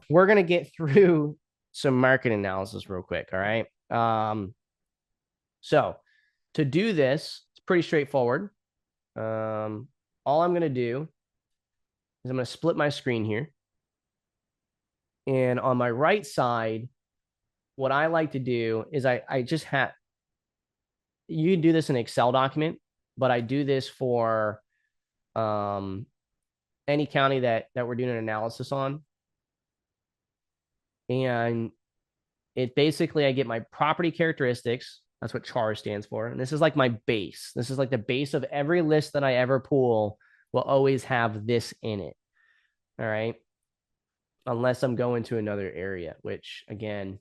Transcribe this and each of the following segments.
we're going to get through some market analysis real quick. All right. So to do this, it's pretty straightforward. All I'm going to do is I'm going to split my screen here. And on my right side, what I like to do is I just have, you can do this in an Excel document, but I do this for any county that we're doing an analysis on. And it basically, I get my property characteristics. That's what CHAR stands for. And this is like my base. This is like the base of every list that I ever pull will always have this in it. All right. Unless I'm going to another area, which again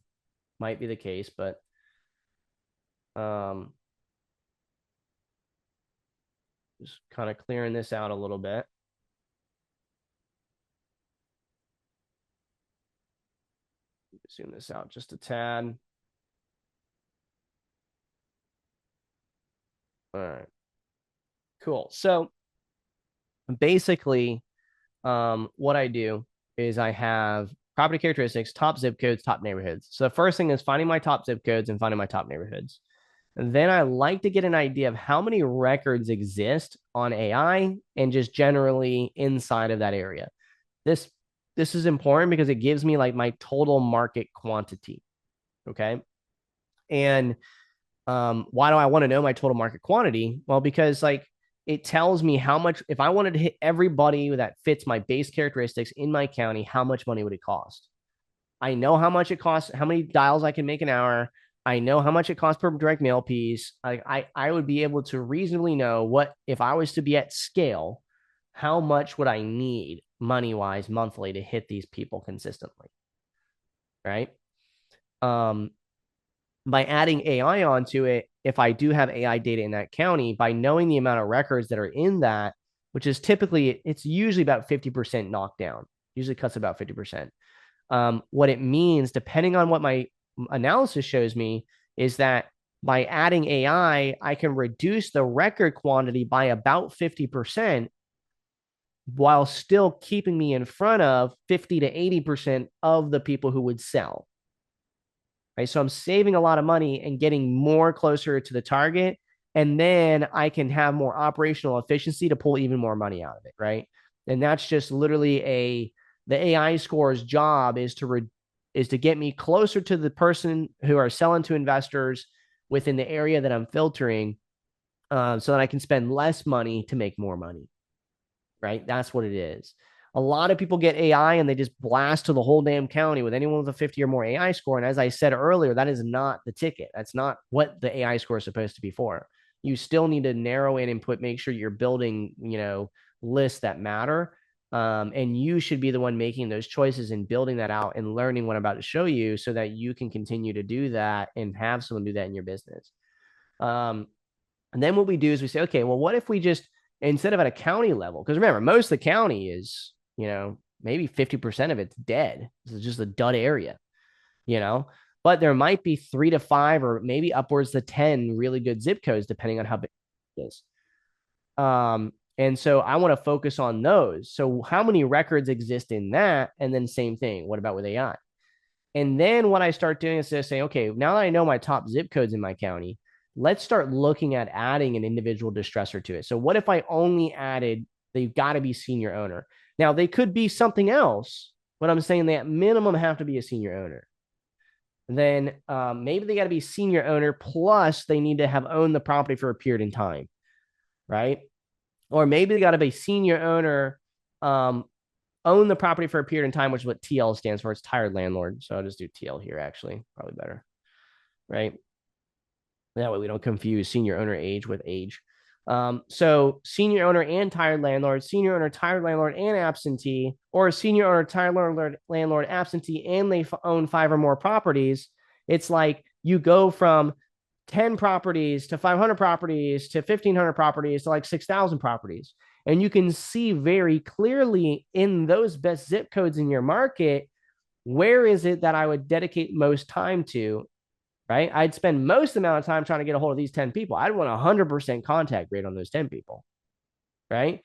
might be the case, but just kind of clearing this out a little bit. Zoom this out just a tad. All right. Cool. So basically, what I do is I have property characteristics, top zip codes, top neighborhoods. So the first thing is finding my top zip codes and finding my top neighborhoods. And then I like to get an idea of how many records exist on AI and just generally inside of that area. This this is important because it gives me like my total market quantity. Okay. And why do I want to know my total market quantity? Well, because like it tells me how much, if I wanted to hit everybody that fits my base characteristics in my county, how much money would it cost? I know how much it costs, how many dials I can make an hour. I know how much it costs per direct mail piece. I would be able to reasonably know what, if I was to be at scale, how much would I need money wise monthly to hit these people consistently. Right. Um, by adding AI onto it, if I do have AI data in that county, by knowing the amount of records that are in that, which is typically, it's usually about 50% knockdown, usually cuts about 50%. What it means, depending on what my analysis shows me, is that by adding AI, I can reduce the record quantity by about 50% while still keeping me in front of 50 to 80% of the people who would sell. Right. So I'm saving a lot of money and getting more closer to the target. And then I can have more operational efficiency to pull even more money out of it. Right. And that's just literally the AI score's job is to get me closer to the person who are selling to investors within the area that I'm filtering, so that I can spend less money to make more money. Right. That's what it is. A lot of people get AI and they just blast to the whole damn county with anyone with a 50 or more AI score. And as I said earlier, that is not the ticket. That's not what the AI score is supposed to be for. You still need to narrow in and make sure you're building, lists that matter. And you should be the one making those choices and building that out and learning what I'm about to show you so that you can continue to do that and have someone do that in your business. And then what we do is we say, okay, well, what if we just, instead of at a county level, because remember, most of the county is, maybe 50% of it's dead. This is just a dud area, you know, but there might be 3 to 5 or maybe upwards to 10 really good zip codes, depending on how big it is. And so I want to focus on those. So how many records exist in that? And then same thing. What about with AI? And then what I start doing is to say, okay, now that I know my top zip codes in my county, let's start looking at adding an individual distressor to it. So what if I only added, they've got to be senior owner. Now they could be something else, but I'm saying they at minimum have to be a senior owner. Then maybe they got to be senior owner plus they need to have owned the property for a period in time, right? Or maybe they got to be senior owner, own the property for a period in time, which is what TL stands for. It's tired landlord. So I'll just do TL here, actually, probably better, right? That way we don't confuse senior owner age with age. So senior owner and tired landlord, senior owner, tired landlord, and absentee, or a senior owner, tired landlord, absentee, and they own 5 or more properties. It's like you go from 10 properties to 500 properties to 1,500 properties to like 6,000 properties. And you can see very clearly in those best zip codes in your market, where is it that I would dedicate most time to, right? I'd spend most amount of time trying to get a hold of these 10 people. I'd want 100% contact rate on those 10 people, right?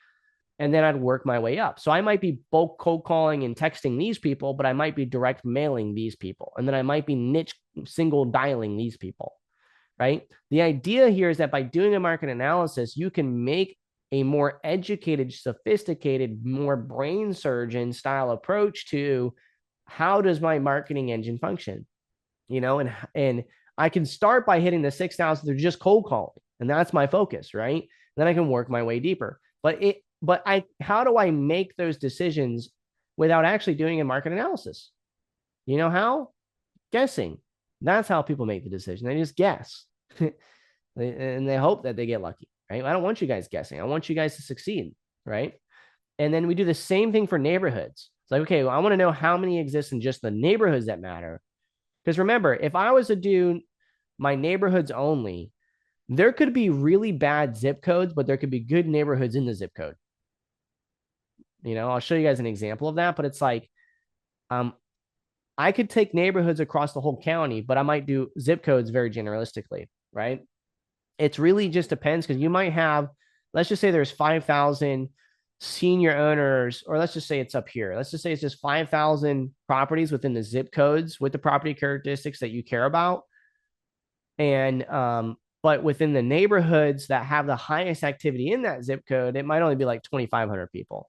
and then I'd work my way up. So I might be bulk cold calling and texting these people, but I might be direct mailing these people. And then I might be niche single dialing these people, right? The idea here is that by doing a market analysis, you can make a more educated, sophisticated, more brain surgeon style approach to how does my marketing engine function, and I can start by hitting the 6,000 they're just cold calling, and that's my focus, right? Then I can work my way deeper. How do I make those decisions without actually doing a market analysis? You know how? Guessing. That's how people make the decision. They just guess. And they hope that they get lucky, right? I don't want you guys guessing. I want you guys to succeed, right? And then we do the same thing for neighborhoods. It's like, okay, well, I want to know how many exist in just the neighborhoods that matter. Because remember, if I was to do my neighborhoods only, there could be really bad zip codes, but there could be good neighborhoods in the zip code. I'll show you guys an example of that, but it's like, I could take neighborhoods across the whole county, but I might do zip codes very generalistically, right? It's really just depends, because you might have, let's just say there's 5,000 senior owners, or let's just say it's up here. Let's just say it's just 5,000 properties within the zip codes with the property characteristics that you care about. And, but within the neighborhoods that have the highest activity in that zip code, it might only be like 2,500 people.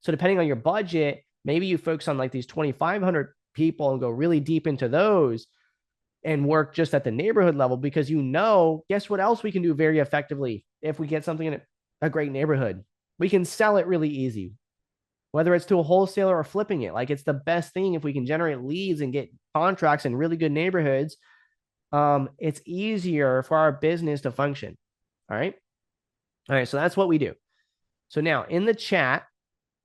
So depending on your budget, maybe you focus on like these 2,500 people and go really deep into those and work just at the neighborhood level, because guess what else we can do very effectively if we get something in a great neighborhood? We can sell it really easy, whether it's to a wholesaler or flipping it. Like, it's the best thing if we can generate leads and get contracts in really good neighborhoods. It's easier for our business to function. All right. So that's what we do. So now in the chat,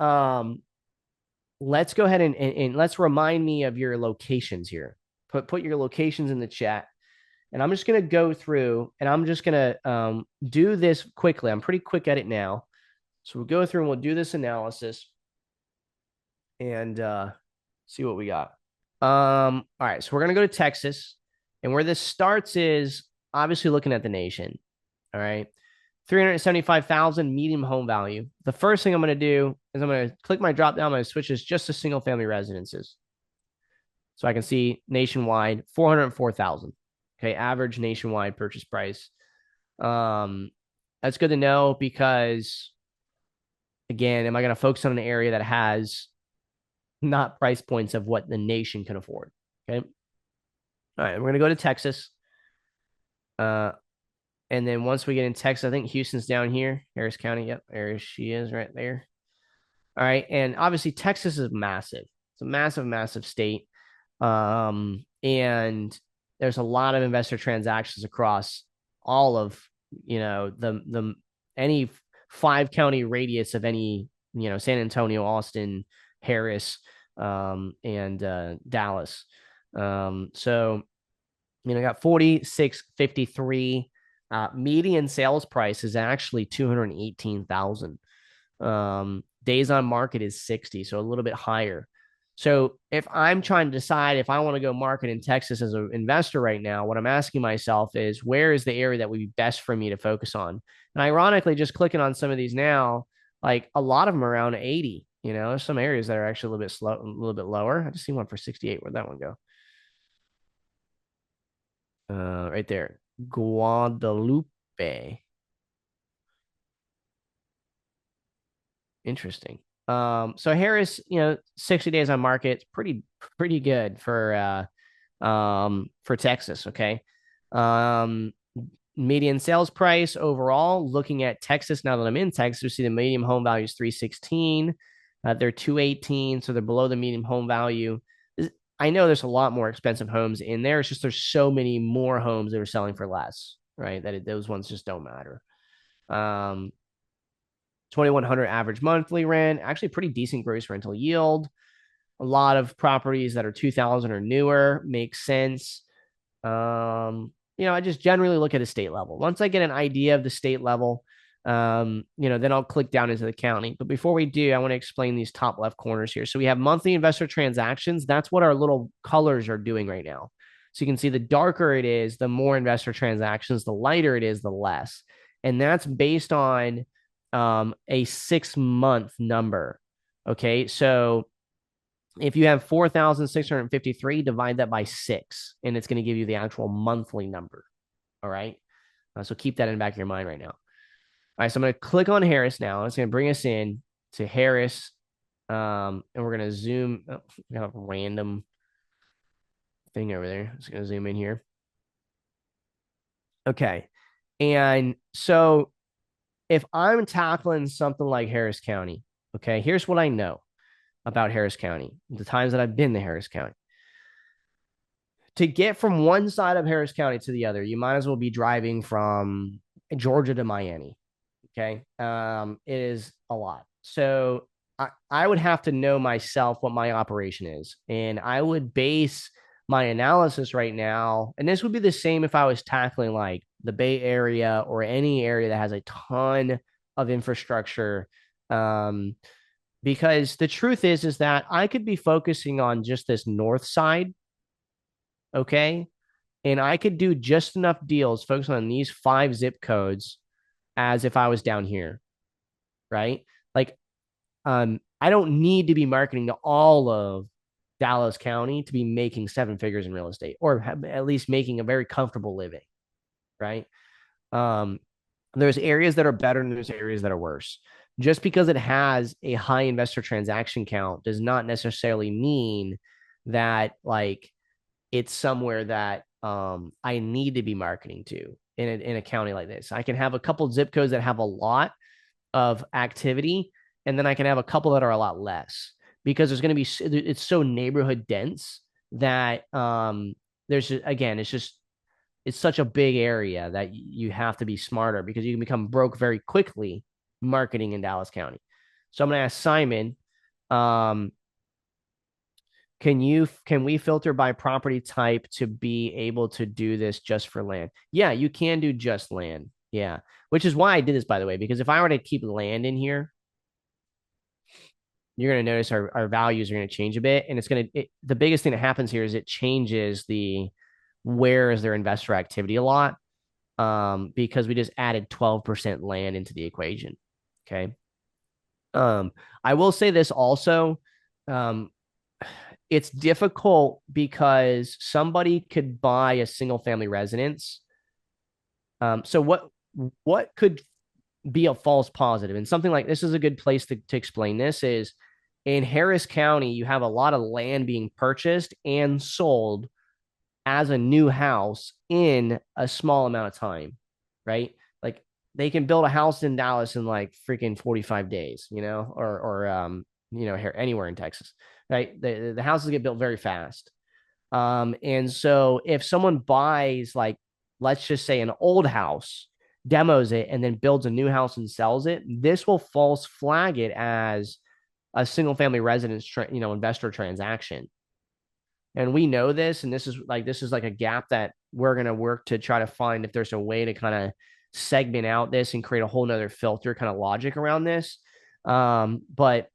let's go ahead and let's remind me of your locations here. Put your locations in the chat. And I'm just going to go through, and I'm just going to do this quickly. I'm pretty quick at it now. So we'll go through and we'll do this analysis and see what we got. All right. So we're going to go to Texas. And where this starts is obviously looking at the nation. All right. 375,000 medium home value. The first thing I'm going to do is I'm going to click my drop down. I'm going to switch this just to single family residences. So I can see nationwide 404,000. Okay. Average nationwide purchase price. That's good to know, because again, am I going to focus on an area that has not price points of what the nation can afford? Okay. All right, we're going to go to Texas. And then once we get in Texas, I think Houston's down here. Harris County. Yep, there she is right there. All right. And obviously Texas is massive. It's a massive, massive state. And there's a lot of investor transactions across all of, any 5-county radius of any, San Antonio, Austin, Harris, and Dallas. So, got 4653. Median sales price is actually 218,000. Days on market is 60, so a little bit higher. So if I'm trying to decide if I want to go market in Texas as an investor right now, what I'm asking myself is, where is the area that would be best for me to focus on? And ironically, just clicking on some of these now, like a lot of them are around 80. There's some areas that are actually a little bit slow, a little bit lower. I just see one for 68. Where'd that one go? Right there, Guadalupe. Interesting. So Harris, 60 days on market, pretty good for Texas. Okay. Median sales price overall, looking at Texas, now that I'm in Texas, we see the median home value is 316. They're 218, so they're below the median home value. I know there's a lot more expensive homes in there. It's just there's so many more homes that are selling for less, right? Those ones just don't matter. 2,100 average monthly rent, actually pretty decent gross rental yield. A lot of properties that are 2,000 or newer makes sense. I just generally look at a state level. Once I get an idea of the state level, then I'll click down into the county. But before we do, I want to explain these top left corners here. So we have monthly investor transactions. That's what our little colors are doing right now. So you can see the darker it is, the more investor transactions, the lighter it is, the less. And that's based on a 6-month number. Okay, so if you have 4,653, divide that by 6, and it's going to give you the actual monthly number. All right, so keep that in the back of your mind right now. All right, so I'm going to click on Harris now. It's going to bring us in to Harris, and we're going to zoom. Oh, we got a random thing over there. It's going to zoom in here. Okay, and so if I'm tackling something like Harris County, okay, here's what I know about Harris County, the times that I've been to Harris County. To get from one side of Harris County to the other, you might as well be driving from Georgia to Miami. Okay. It is a lot. So I would have to know myself what my operation is. And I would base my analysis right now. And this would be the same if I was tackling like the Bay Area or any area that has a ton of infrastructure. Because the truth is that I could be focusing on just this north side. Okay. And I could do just enough deals focusing on these 5 zip codes as if I was down here, right? Like, I don't need to be marketing to all of Dallas County to be making 7 figures in real estate, or at least making a very comfortable living, right? Um, there's areas that are better and there's areas that are worse. Just because it has a high investor transaction count does not necessarily mean that like it's somewhere that I need to be marketing to in a county like this. I can have a couple zip codes that have a lot of activity, and then I can have a couple that are a lot less because there's going to be it's so neighborhood dense that there's just, again it's such a big area that you have to be smarter because you can become broke very quickly marketing in Dallas County. So I'm going to ask Simon, um, can we filter by property type to be able to do this just for land? Yeah, you can do just land. Yeah. Which is why I did this, by the way, because if I were to keep land in here, you're going to notice our values are going to change a bit. And it's going to, the biggest thing that happens here is it changes where is their investor activity a lot, because we just added 12% land into the equation. Okay. I will say this also. Um, it's difficult because somebody could buy a single family residence. So what could be a false positive? And something like this is a good place to explain this is in Harris County, you have a lot of land being purchased and sold as a new house in a small amount of time, right? Like they can build a house in Dallas in like freaking 45 days, or here anywhere in Texas, right? The houses get built very fast. And so if someone buys like let's just say an old house, demos it, and then builds a new house and sells it, this will false flag it as a single family residence, investor transaction. And we know this, and this is like a gap that we're going to work to try to find if there's a way to kind of segment out this and create a whole nother filter kind of logic around this. But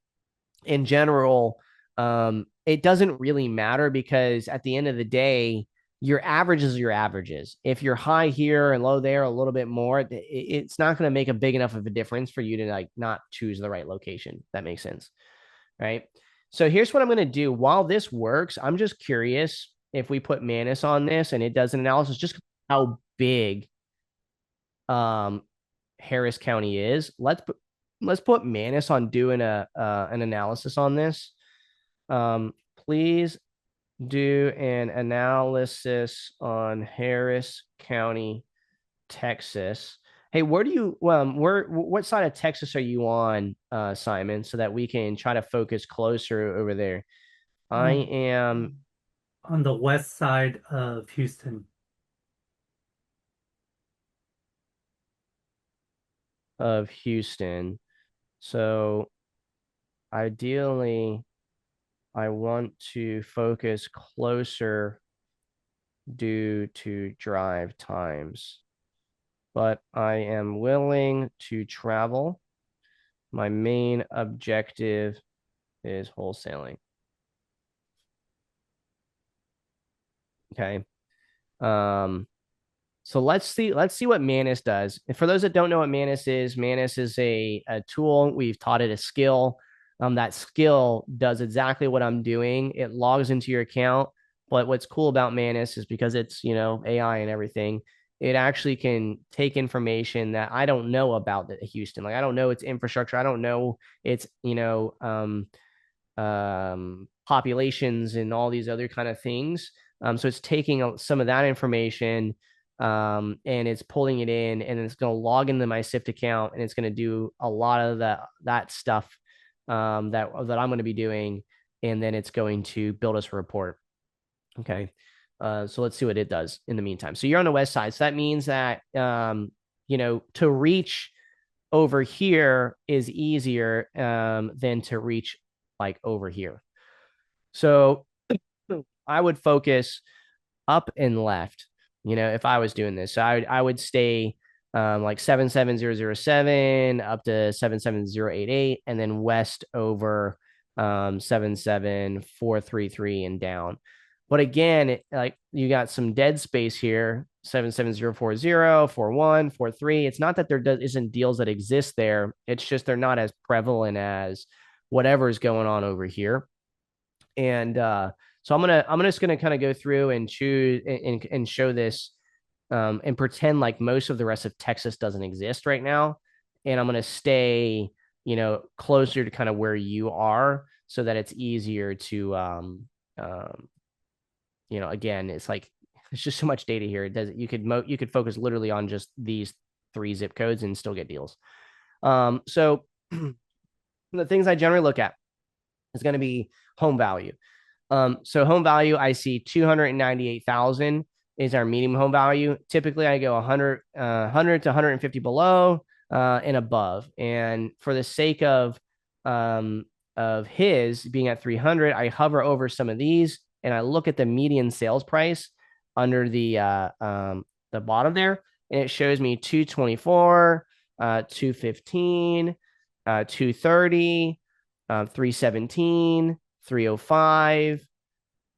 in general, it doesn't really matter because at the end of the day, your averages are your averages. If you're high here and low there a little bit more, it's not going to make a big enough of a difference for you to like not choose the right location. That makes sense, right? So here's what I'm going to do. While this works, I'm just curious if we put Manus on this and it does an analysis, just how big um, Harris County is. Let's put Manus on doing an analysis on this. Please do an analysis on Harris County, Texas. Hey, what side of Texas are you on, Simon, so that we can try to focus closer over there? I Um, am on the west side of Houston. of Houston. So ideally, I want to focus closer due to drive times, but I am willing to travel. My main objective is wholesaling. Okay. Um, So let's see what Manus does. And for those that don't know what Manus is a tool. We've taught it a skill. That skill does exactly what I'm doing. It logs into your account. But what's cool about Manus is because it's, AI and everything, it actually can take information that I don't know about Houston. Like I don't know its infrastructure. I don't know its, populations and all these other kind of things. So it's taking some of that information, and it's pulling it in, and it's going to log into my SIFT account, and it's going to do a lot of that stuff, that I'm going to be doing, and then it's going to build us a report. Okay. So let's see what it does in the meantime. So you're on the west side. So that means that, to reach over here is easier, than to reach like over here. So I would focus up and left, if I was doing this. So I would stay, like 77007 up to 77088, and then west over 77433 and down. But again, like you got some dead space here, 77040, 41, 43. It's not that there isn't deals that exist there. It's just they're not as prevalent as whatever is going on over here. And so I'm just gonna kind of go through and choose and show this, and pretend like most of the rest of Texas doesn't exist right now. And I'm gonna stay, closer to kind of where you are, so that it's easier to, again, it's like it's just so much data here. It does you could focus literally on just these 3 zip codes and still get deals. So the things I generally look at is going to be home value. So home value, I see 298,000 is our medium home value. Typically, I go 100 to 150 below, and above. And for the sake of his being at 300, I hover over some of these and I look at the median sales price under the bottom there, and it shows me 224, 215, 230, 317, 305,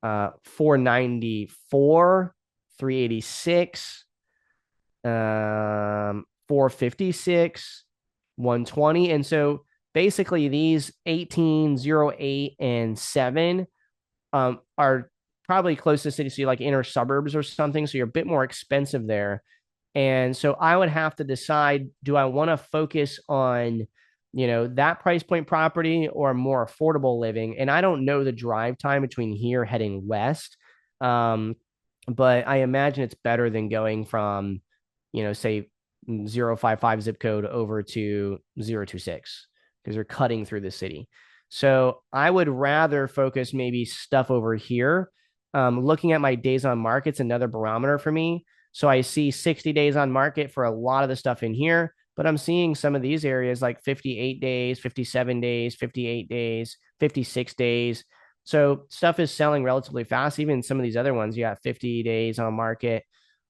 494, 386, 456, 120. And so basically these 18, 08, and 7 are probably close to city, so like inner suburbs or something. So you're a bit more expensive there. And so I would have to decide, do I want to focus on, that price point property or more affordable living? And I don't know the drive time between here heading west. But I imagine it's better than going from, say 055 zip code over to 026, because they're cutting through the city. So I would rather focus maybe stuff over here. Looking at my days on market's another barometer for me. So I see 60 days on market for a lot of the stuff in here, but I'm seeing some of these areas like 58 days, 57 days, 58 days, 56 days. So stuff is selling relatively fast. Even some of these other ones, you got 50 days on market.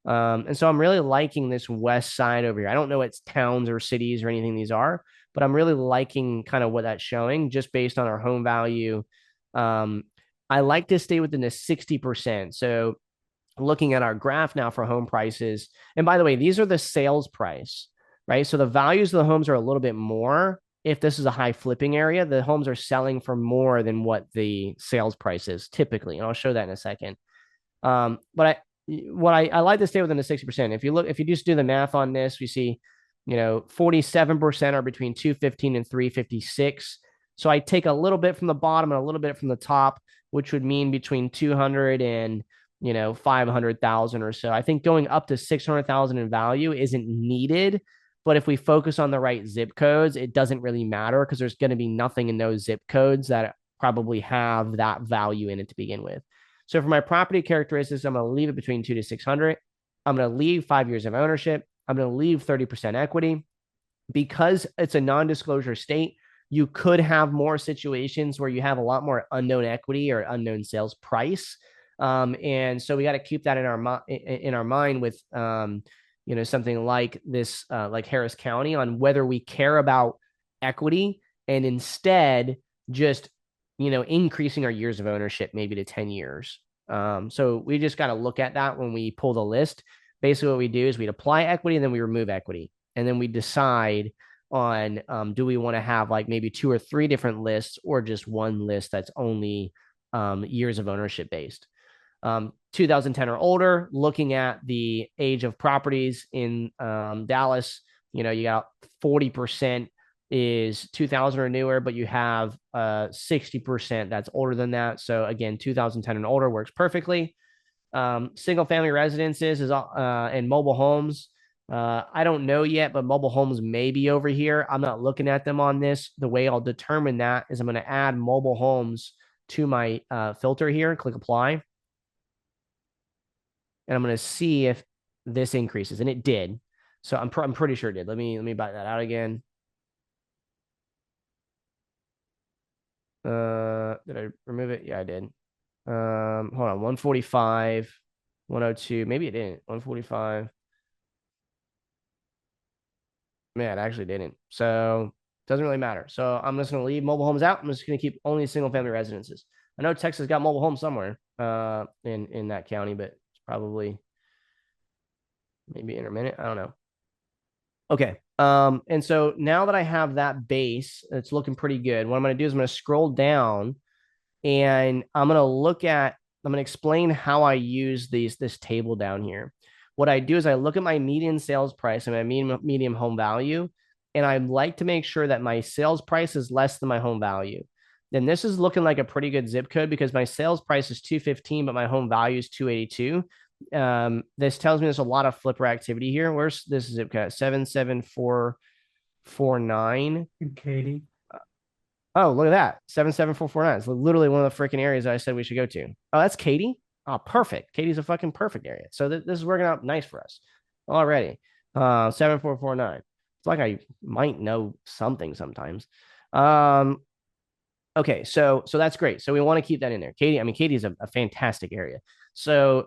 And so I'm really liking this west side over here. I don't know what towns or cities or anything these are, but I'm really liking kind of what that's showing just based on our home value. I like to stay within the 60%. So looking at our graph now for home prices, and by the way, these are the sales price, right? So the values of the homes are a little bit more. If this is a high flipping area, the homes are selling for more than what the sales price is typically. And I'll show that in a second. But I like to stay within the 60%. If you just do the math on this, we see, 47% are between 215 and 356. So I take a little bit from the bottom and a little bit from the top, which would mean between 200 and 500,000 or so. I think going up to 600,000 in value isn't needed, but if we focus on the right zip codes, it doesn't really matter, because there's going to be nothing in those zip codes that probably have that value in it to begin with. So for my property characteristics, I'm going to leave it between 2 to 600. I'm going to leave 5 years of ownership. I'm going to leave 30% equity. Because it's a non-disclosure state, you could have more situations where you have a lot more unknown equity or unknown sales price. And so we got to keep that in our mind with, something like this, like Harris County, on whether we care about equity and instead just, increasing our years of ownership maybe to 10 years. So we just got to look at that when we pull the list. basically what we do is we'd apply equity and then we remove equity. And then we decide on do we want to have like maybe 2 or 3 different lists or just one list that's only years of ownership based. 2010 or older, looking at the age of properties in Dallas, you got 40% is 2000 or newer, but you have 60% that's older than that. So again, 2010 and older works perfectly. Single family residences is and mobile homes. I don't know yet, but mobile homes may be over here. I'm not looking at them on this. The way I'll determine that is I'm going to add mobile homes to my filter here, click apply. And I'm going to see if this increases, and it did. So I'm pretty sure it did. Let me back that out again. Did I remove it? Yeah, I did. Hold on, 145, 102. Maybe it didn't. 145. Man, it actually didn't. So it doesn't really matter. So I'm just going to leave mobile homes out. I'm just going to keep only single family residences. I know Texas got mobile homes somewhere in that county, but it's probably maybe intermittent. I don't know. Okay. And so now that I have that base, it's looking pretty good. What I'm going to do is I'm going to scroll down and I'm going to explain how I use this table down here. What I do is I look at my median sales price and my medium home value, and I like to make sure that my sales price is less than my home value. Then this is looking like a pretty good zip code because my sales price is 215, but my home value is 282. This tells me there's a lot of flipper activity here. Where's this zip code? 77449. Katie. Oh, look at that. 77449. It's literally one of the freaking areas I said we should go to. Oh, that's Katy. Oh, perfect. Katy's a fucking perfect area. So this is working out nice for us already. 7449. It's like I might know something sometimes. Okay, so that's great. So we want to keep that in there. Katy's a fantastic area. So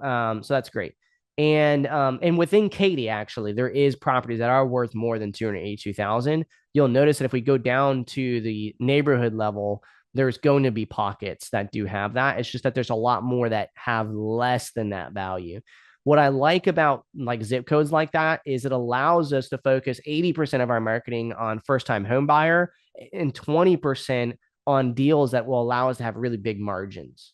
that's great. And within Katy, actually, there is properties that are worth more than 282,000. You'll notice that if we go down to the neighborhood level, there's going to be pockets that do have that. It's just that there's a lot more that have less than that value. What I like about like zip codes like that is it allows us to focus 80% of our marketing on first time home buyer and 20% on deals that will allow us to have really big margins.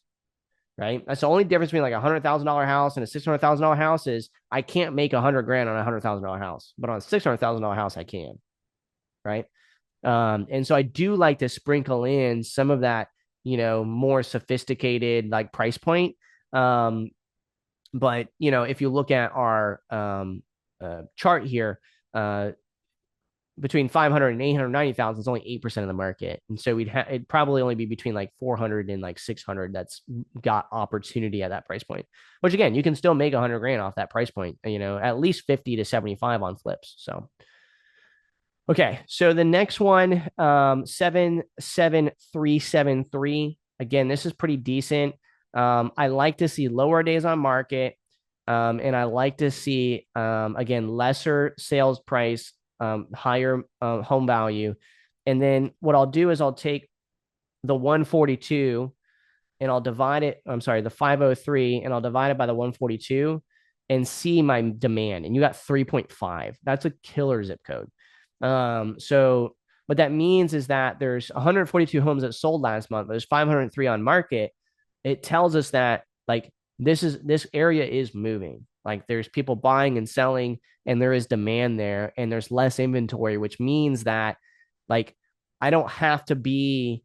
Right. That's the only difference between like $100,000 house and a $600,000 house is I can't make $100,000 on a $100,000 house, but on a $600,000 house, I can. Right. And so I do like to sprinkle in some of that, more sophisticated like price point. But if you look at our chart here, between 500 and 890,000 is only 8% of the market. And so it'd probably only be between like 400 and like 600 that's got opportunity at that price point, which again, you can still make $100,000 off that price point, at least 50 to 75 on flips. So, okay. So the next one, 77373. Again, this is pretty decent. I like to see lower days on market. And I like to see, again, lesser sales price, higher home value. And then what I'll do is I'll take the 142 and I'll divide it. I'm sorry, the 503, and I'll divide it by the 142 and see my demand. And you got 3.5. That's a killer zip code. So what that means is that there's 142 homes that sold last month, but there's 503 on market. It tells us that like this area is moving. Like there's people buying and selling, and there is demand there, and there's less inventory, which means that like I don't have to be,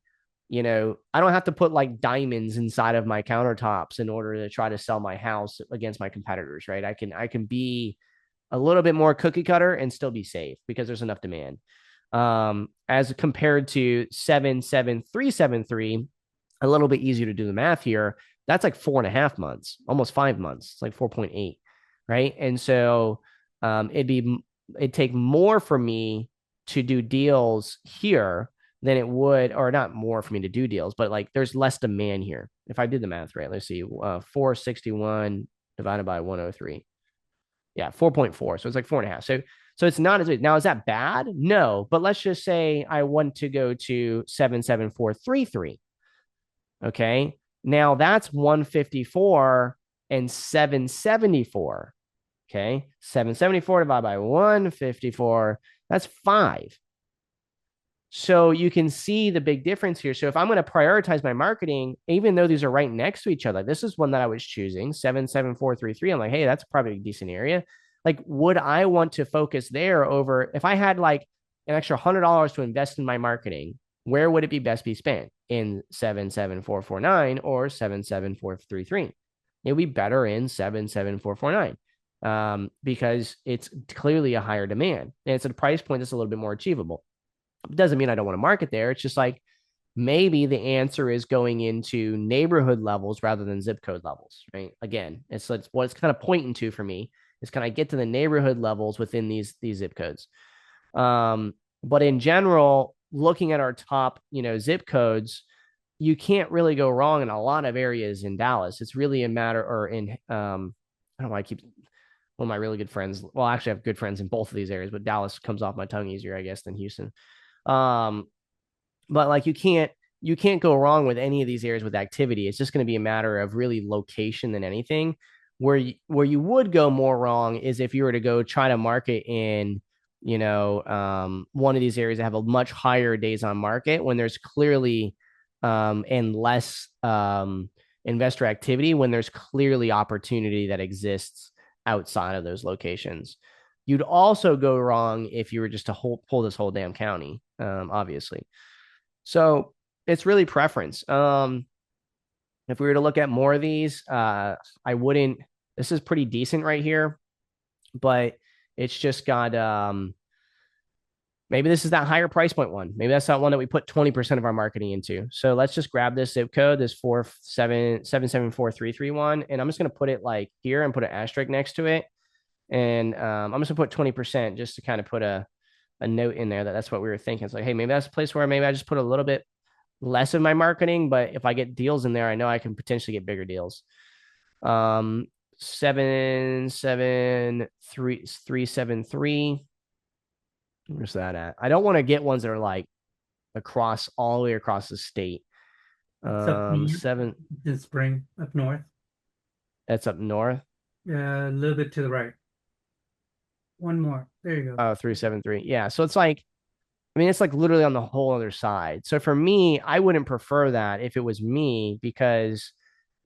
I don't have to put like diamonds inside of my countertops in order to try to sell my house against my competitors, right? I can be a little bit more cookie cutter and still be safe because there's enough demand. As compared to 77373, a little bit easier to do the math here. That's like 4.5 months, almost 5 months. It's like 4.8, right? And so it'd take more for me to do deals here than it would, or not more for me to do deals, but like there's less demand here. If I did the math right, let's see, 461 divided by 103. Yeah, 4.4. So it's like 4.5. So it's not as big. Now, is that bad? No, but let's just say I want to go to 77433. Okay. Now that's 154 and 774. Okay. 774 divided by 154, that's 5. So you can see the big difference here. So if I'm going to prioritize my marketing, even though these are right next to each other, this is one that I was choosing 77433. I'm like, hey, that's probably a decent area. Like, would I want to focus there over if I had like an extra $100 to invest in my marketing? Where would it be best be spent in 77449 or 77433? It would be better in 77449 because it's clearly a higher demand and it's at a price point that's a little bit more achievable. Doesn't mean I don't want to market there. It's just like maybe the answer is going into neighborhood levels rather than zip code levels, right? Again, it's what it's kind of pointing to for me is can I get to the neighborhood levels within these zip codes? But in general, looking at our top, zip codes, you can't really go wrong in a lot of areas in Dallas. It's really a matter, or in I don't know why I keep one of my really good friends. Well, actually, I have good friends in both of these areas, but Dallas comes off my tongue easier, I guess, than Houston. Um, but like you can't go wrong with any of these areas with activity. It's just going to be a matter of really location than anything. Where you would go more wrong is if you were to go try to market in, one of these areas that have a much higher days on market when there's clearly and less investor activity when there's clearly opportunity that exists outside of those locations. You'd also go wrong if you were just to pull this whole damn county, obviously. So it's really preference. If we were to look at more of these, I wouldn't. This is pretty decent right here, but it's just got maybe this is that higher price point one. Maybe that's not one that we put 20% of our marketing into. So let's just grab this zip code, this 477743331, and I'm just gonna put it like here and put an asterisk next to it. And I'm just gonna put 20% just to kind of put a note in there that's what we were thinking. It's like, hey, maybe that's a place where maybe I just put a little bit less of my marketing, but if I get deals in there, I know I can potentially get bigger deals. 77373. Where's that at? I don't want to get ones that are like across all the way across the state. It's up north. Seven. In Spring, up north. That's up north. Yeah, a little bit to the right. One more. There you go. Oh, 373. Yeah. So it's like, I mean, it's like literally on the whole other side. So for me, I wouldn't prefer that if it was me because,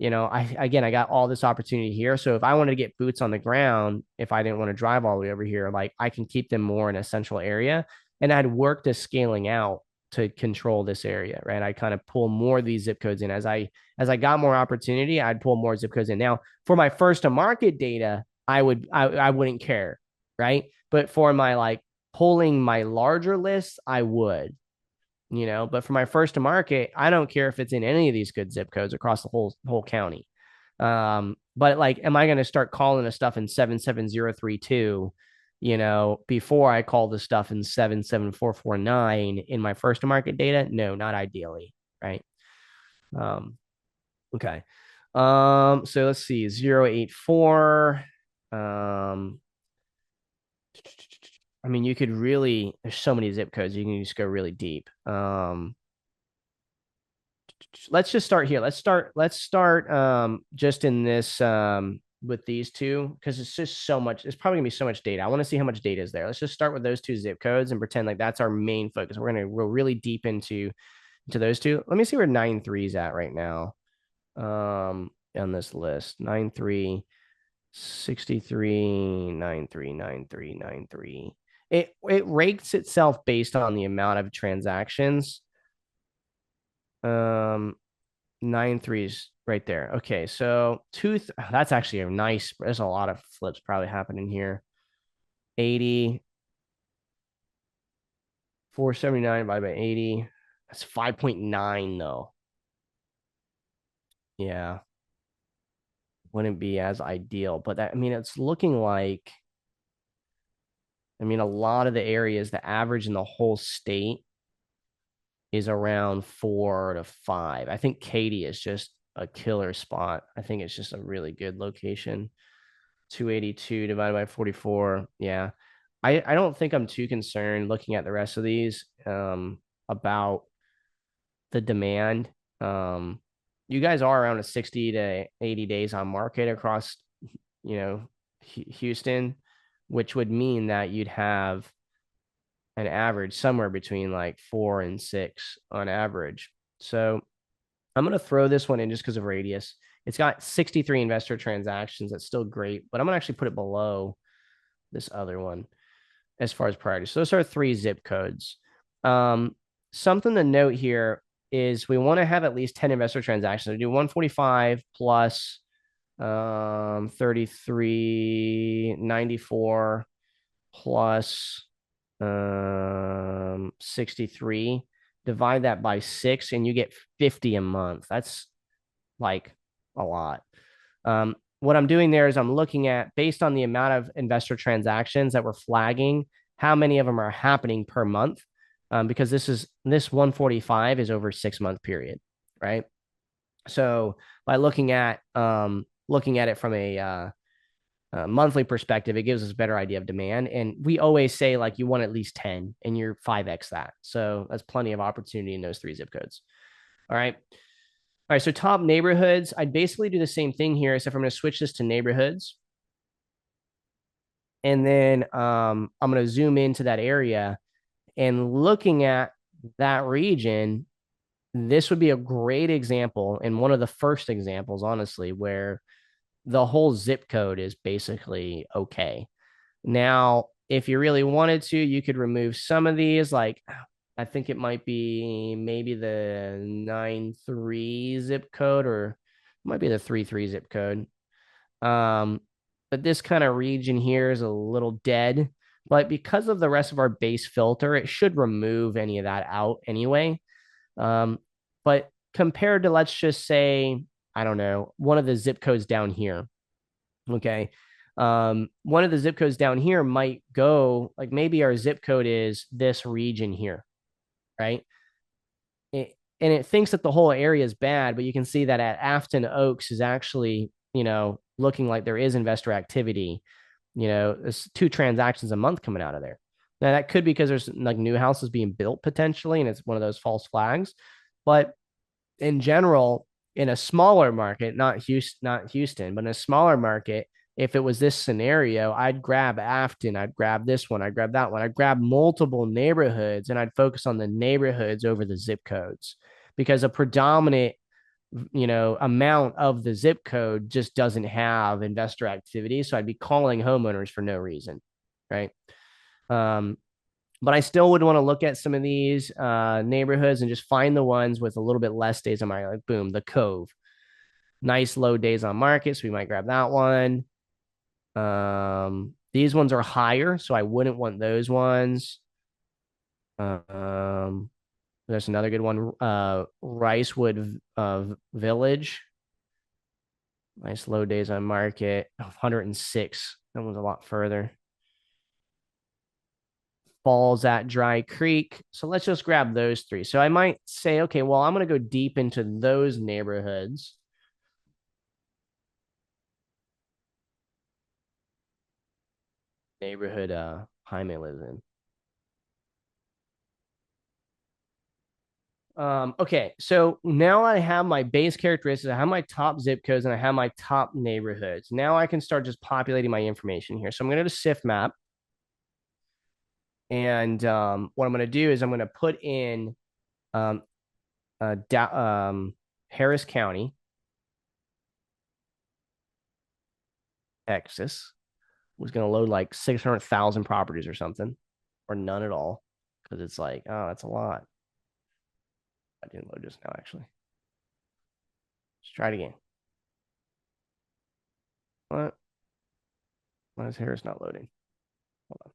I got all this opportunity here. So if I wanted to get boots on the ground, if I didn't want to drive all the way over here, like I can keep them more in a central area and I'd work this scaling out to control this area, right? I kind of pull more of these zip codes in as I got more opportunity, I'd pull more zip codes in. Now, for my first to market data, I wouldn't care, right? But for my like pulling my larger lists, I would, but for my first to market, I don't care if it's in any of these good zip codes across the whole county. But like, am I going to start calling the stuff in 77032, before I call the stuff in 77449 in my first to market data? No, not ideally. Right. Um, okay. So let's see, 084. I mean, you could really, there's so many zip codes, you can just go really deep. Let's just start here. Let's start just in this with these two because it's just so much. It's probably gonna be so much data. I want to see how much data is there. Let's just start with those two zip codes and pretend like that's our main focus. We're gonna go really deep into those two. Let me see where 9.3 is at right now. On this list. 9.3, 63, 9.3, 9.3, 9.3. It rates itself based on the amount of transactions. 9.3 is right there. Okay, so that's actually a nice. There's a lot of flips probably happening here. 80, 479 divided by 80. That's 5.9 though. Yeah, wouldn't be as ideal, but I mean, it's looking like. I mean, a lot of the areas, the average in the whole state is around 4 to 5. I think Katy is just a killer spot. I think it's just a really good location. 282 divided by 44. Yeah. I don't think I'm too concerned looking at the rest of these about the demand. You guys are around a 60 to 80 days on market across, Houston, which would mean that you'd have an average somewhere between like 4 and 6 on average. So I'm going to throw this one in just because of radius. It's got 63 investor transactions. That's still great, but I'm going to actually put it below this other one as far as priority. So those are 3 zip codes. Something to note here is we want to have at least 10 investor transactions. We do 145 plus 3394 plus 63. Divide that by 6 and you get 50 a month. That's like a lot. What I'm doing there is I'm looking at, based on the amount of investor transactions that we're flagging, how many of them are happening per month. Because this 145 is over a 6-month period, right? So by looking at it from a monthly perspective, it gives us a better idea of demand. And we always say like you want at least 10 and you're 5x that. So that's plenty of opportunity in those 3 zip codes. All right. All right. So top neighborhoods, I'd basically do the same thing here, except I'm going to switch this to neighborhoods. And then I'm going to zoom into that area and looking at that region. This would be a great example and one of the first examples, honestly, where the whole zip code is basically okay. Now, if you really wanted to, you could remove some of these. Like, I think it might be maybe the 9-3 zip code, or it might be the 3-3 zip code. But this kind of region here is a little dead. But because of the rest of our base filter, it should remove any of that out anyway. But compared to, let's just say, I don't know, one of the zip codes down here. Okay. One of the zip codes down here might go like maybe our zip code is this region here, right? And it thinks that the whole area is bad, but you can see that at Afton Oaks is actually, looking like there is investor activity. There's 2 transactions a month coming out of there. Now that could be because there's like new houses being built potentially, and it's one of those false flags. But in general, in a smaller market, not Houston, but in a smaller market, if it was this scenario, I'd grab Afton, I'd grab this one, I'd grab that one, I'd grab multiple neighborhoods, and I'd focus on the neighborhoods over the zip codes, because a predominant amount of the zip code just doesn't have investor activity. So I'd be calling homeowners for no reason, right? But I still would want to look at some of these neighborhoods and just find the ones with a little bit less days on market. Like boom, the Cove, nice low days on market, so we might grab that one. These ones are higher, so I wouldn't want those ones. There's another good one, Ricewood Village. Nice low days on market, 106. That one's a lot further. Falls at Dry Creek. So let's just grab those 3. So I might say, okay, well, I'm going to go deep into those neighborhoods. Neighborhood Jaime lives in. Okay, so now I have my base characteristics, I have my top zip codes, and I have my top neighborhoods. Now I can start just populating my information here. So I'm going to go to SIF map. And what I'm going to do is I'm going to put in Harris County, Texas. Was going to load like 600,000 properties or something, or none at all, because it's like, oh, that's a lot. I didn't load just now, actually. Let's try it again. What? Why is Harris not loading? Hold on.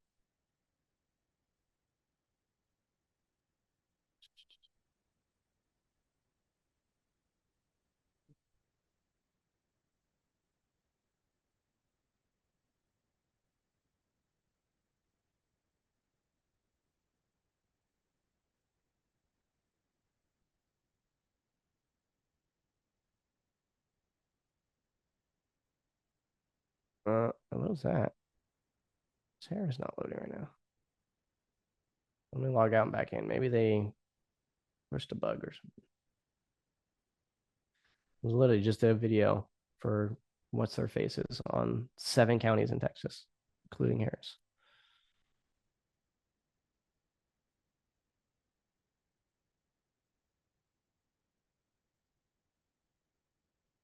What was that? Harris not loading right now. Let me log out and back in. Maybe they pushed a bug or something. It was literally just a video for what's their faces on 7 counties in Texas, including Harris.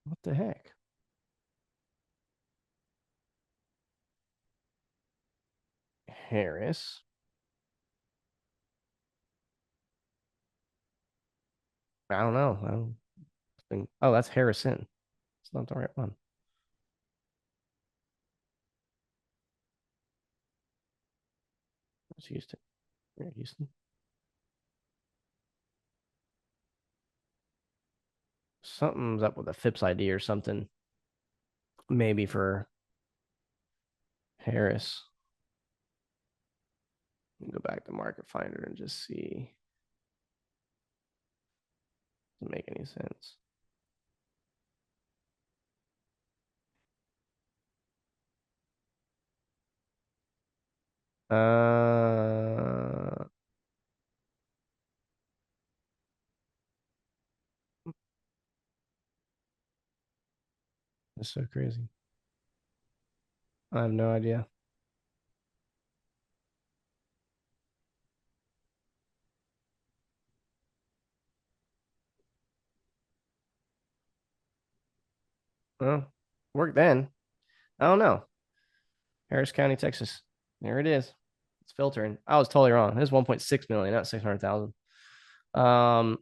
What the heck? Harris. I don't know. I don't think. Oh, that's Harrison. It's not the right one. It's Houston. Yeah, Houston. Something's up with a FIPS ID or something. Maybe for Harris. Go back to Market Finder and just see. Doesn't make any sense. That's so crazy. I have no idea. Well, work then. I don't know. Harris County, Texas. There it is. It's filtering. I was totally wrong. It's 1.6 million, not 600,000. And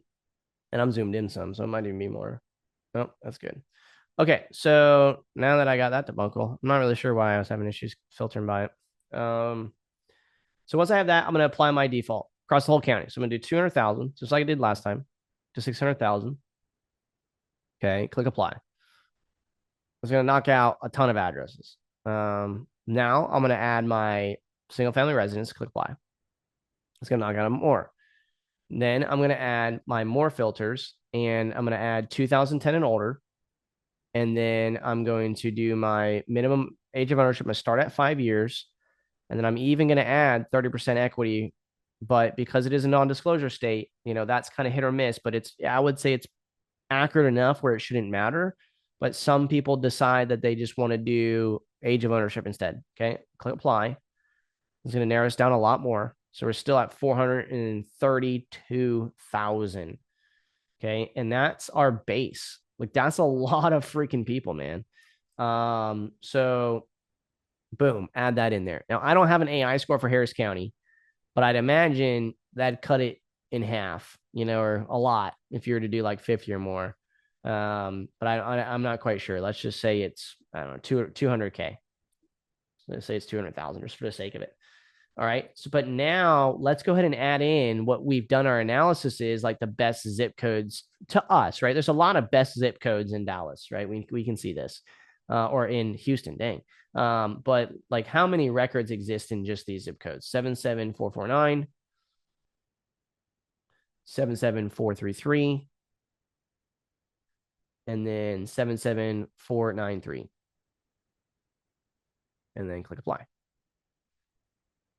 I'm zoomed in some, so it might even be more. Oh, that's good. Okay, so now that I got that debunkle, I'm not really sure why I was having issues filtering by it. So once I have that, I'm going to apply my default across the whole county. So I'm going to do 200,000, just like I did last time, to 600,000. Okay, click apply. It's going to knock out a ton of addresses. Now I'm going to add my single family residence, click apply. It's going to knock out more. Then I'm going to add my more filters, and I'm going to add 2010 and older. And then I'm going to do my minimum age of ownership. I'm going to start at 5 years. And then I'm even going to add 30% equity. But because it is a non-disclosure state, that's kind of hit or miss. But I would say it's accurate enough where it shouldn't matter. But some people decide that they just want to do age of ownership instead. Okay, click apply. It's going to narrow us down a lot more. So we're still at 432,000. Okay, and that's our base. Like that's a lot of freaking people, man. So boom, add that in there. Now I don't have an AI score for Harris County, but I'd imagine that'd cut it in half, or a lot if you were to do like 50 or more. But I'm not quite sure. Let's just say it's, I don't know, 200K. So let's say it's 200,000 just for the sake of it. All right. So, but now let's go ahead and add in what we've done. Our analysis is like the best zip codes to us, right? There's a lot of best zip codes in Dallas, right? We can see this, or in Houston, dang. But like how many records exist in just these zip codes? 77449, 77433, and then 77493. And then click apply.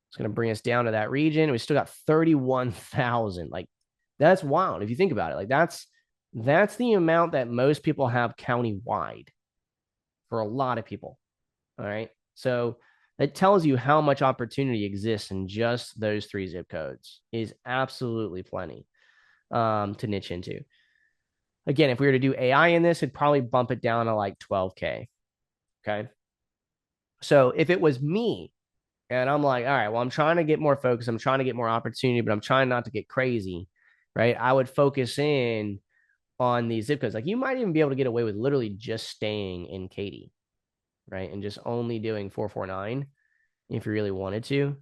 It's going to bring us down to that region. We still got 31,000. Like that's wild. If you think about it, like that's the amount that most people have county-wide for a lot of people. All right. So that tells you how much opportunity exists in just those 3 zip codes is absolutely plenty to niche into. Again, if we were to do AI in this, it'd probably bump it down to like 12K. Okay. So if it was me, and I'm like, all right, well, I'm trying to get more focus. I'm trying to get more opportunity, but I'm trying not to get crazy, right? I would focus in on these zip codes. Like you might even be able to get away with literally just staying in Katy, right? And just only doing 449 if you really wanted to.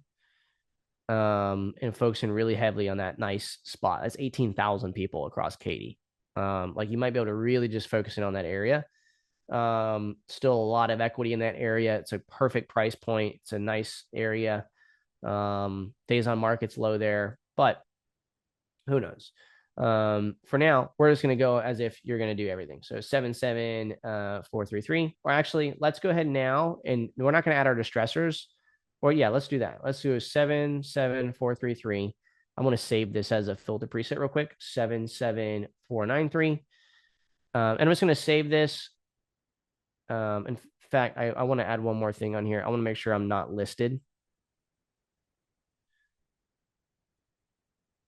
And focusing really heavily on that nice spot. That's 18,000 people across Katy. Like you might be able to really just focus in on that area. Still a lot of equity in that area. It's a perfect price point. It's a nice area. Days on market's low there, but who knows? For now, we're just going to go as if you're going to do everything. So 77433, or actually, let's go ahead now, and we're not going to add our distressors. Or yeah, let's do that. Let's do a 77433. I'm going to save this as a filter preset real quick. 77493. And I'm just going to save this. In fact, I want to add one more thing on here. I want to make sure I'm not listed.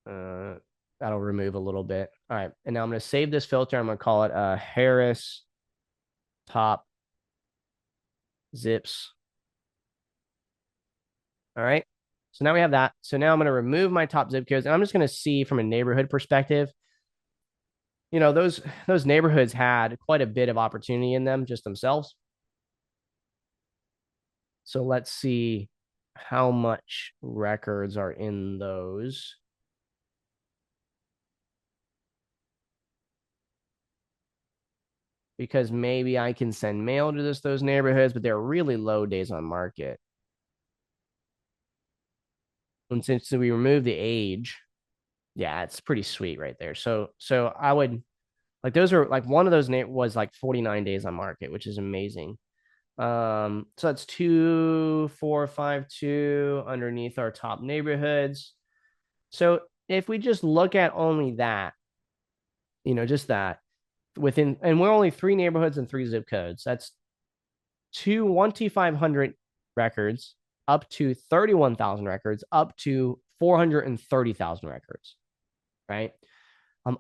That'll remove a little bit. All right. And now I'm going to save this filter. I'm going to call it Harris top zips. All right. So now we have that. So now I'm going to remove my top zip codes, and I'm just going to see from a neighborhood perspective. You know, those neighborhoods had quite a bit of opportunity in them just themselves. So let's see how much records are in those. Because maybe I can send mail to those neighborhoods, but they're really low days on market. And since we remove the age, yeah, it's pretty sweet right there. So I would like those are like one of those was like 49 days on market, which is amazing. So that's 2, 4, 5, 2 underneath our top neighborhoods. So if we just look at only that, you know, just that within, and we're only 3 neighborhoods and 3 zip codes. That's 1,500 records up to 31,000 records up to 430,000 records, right?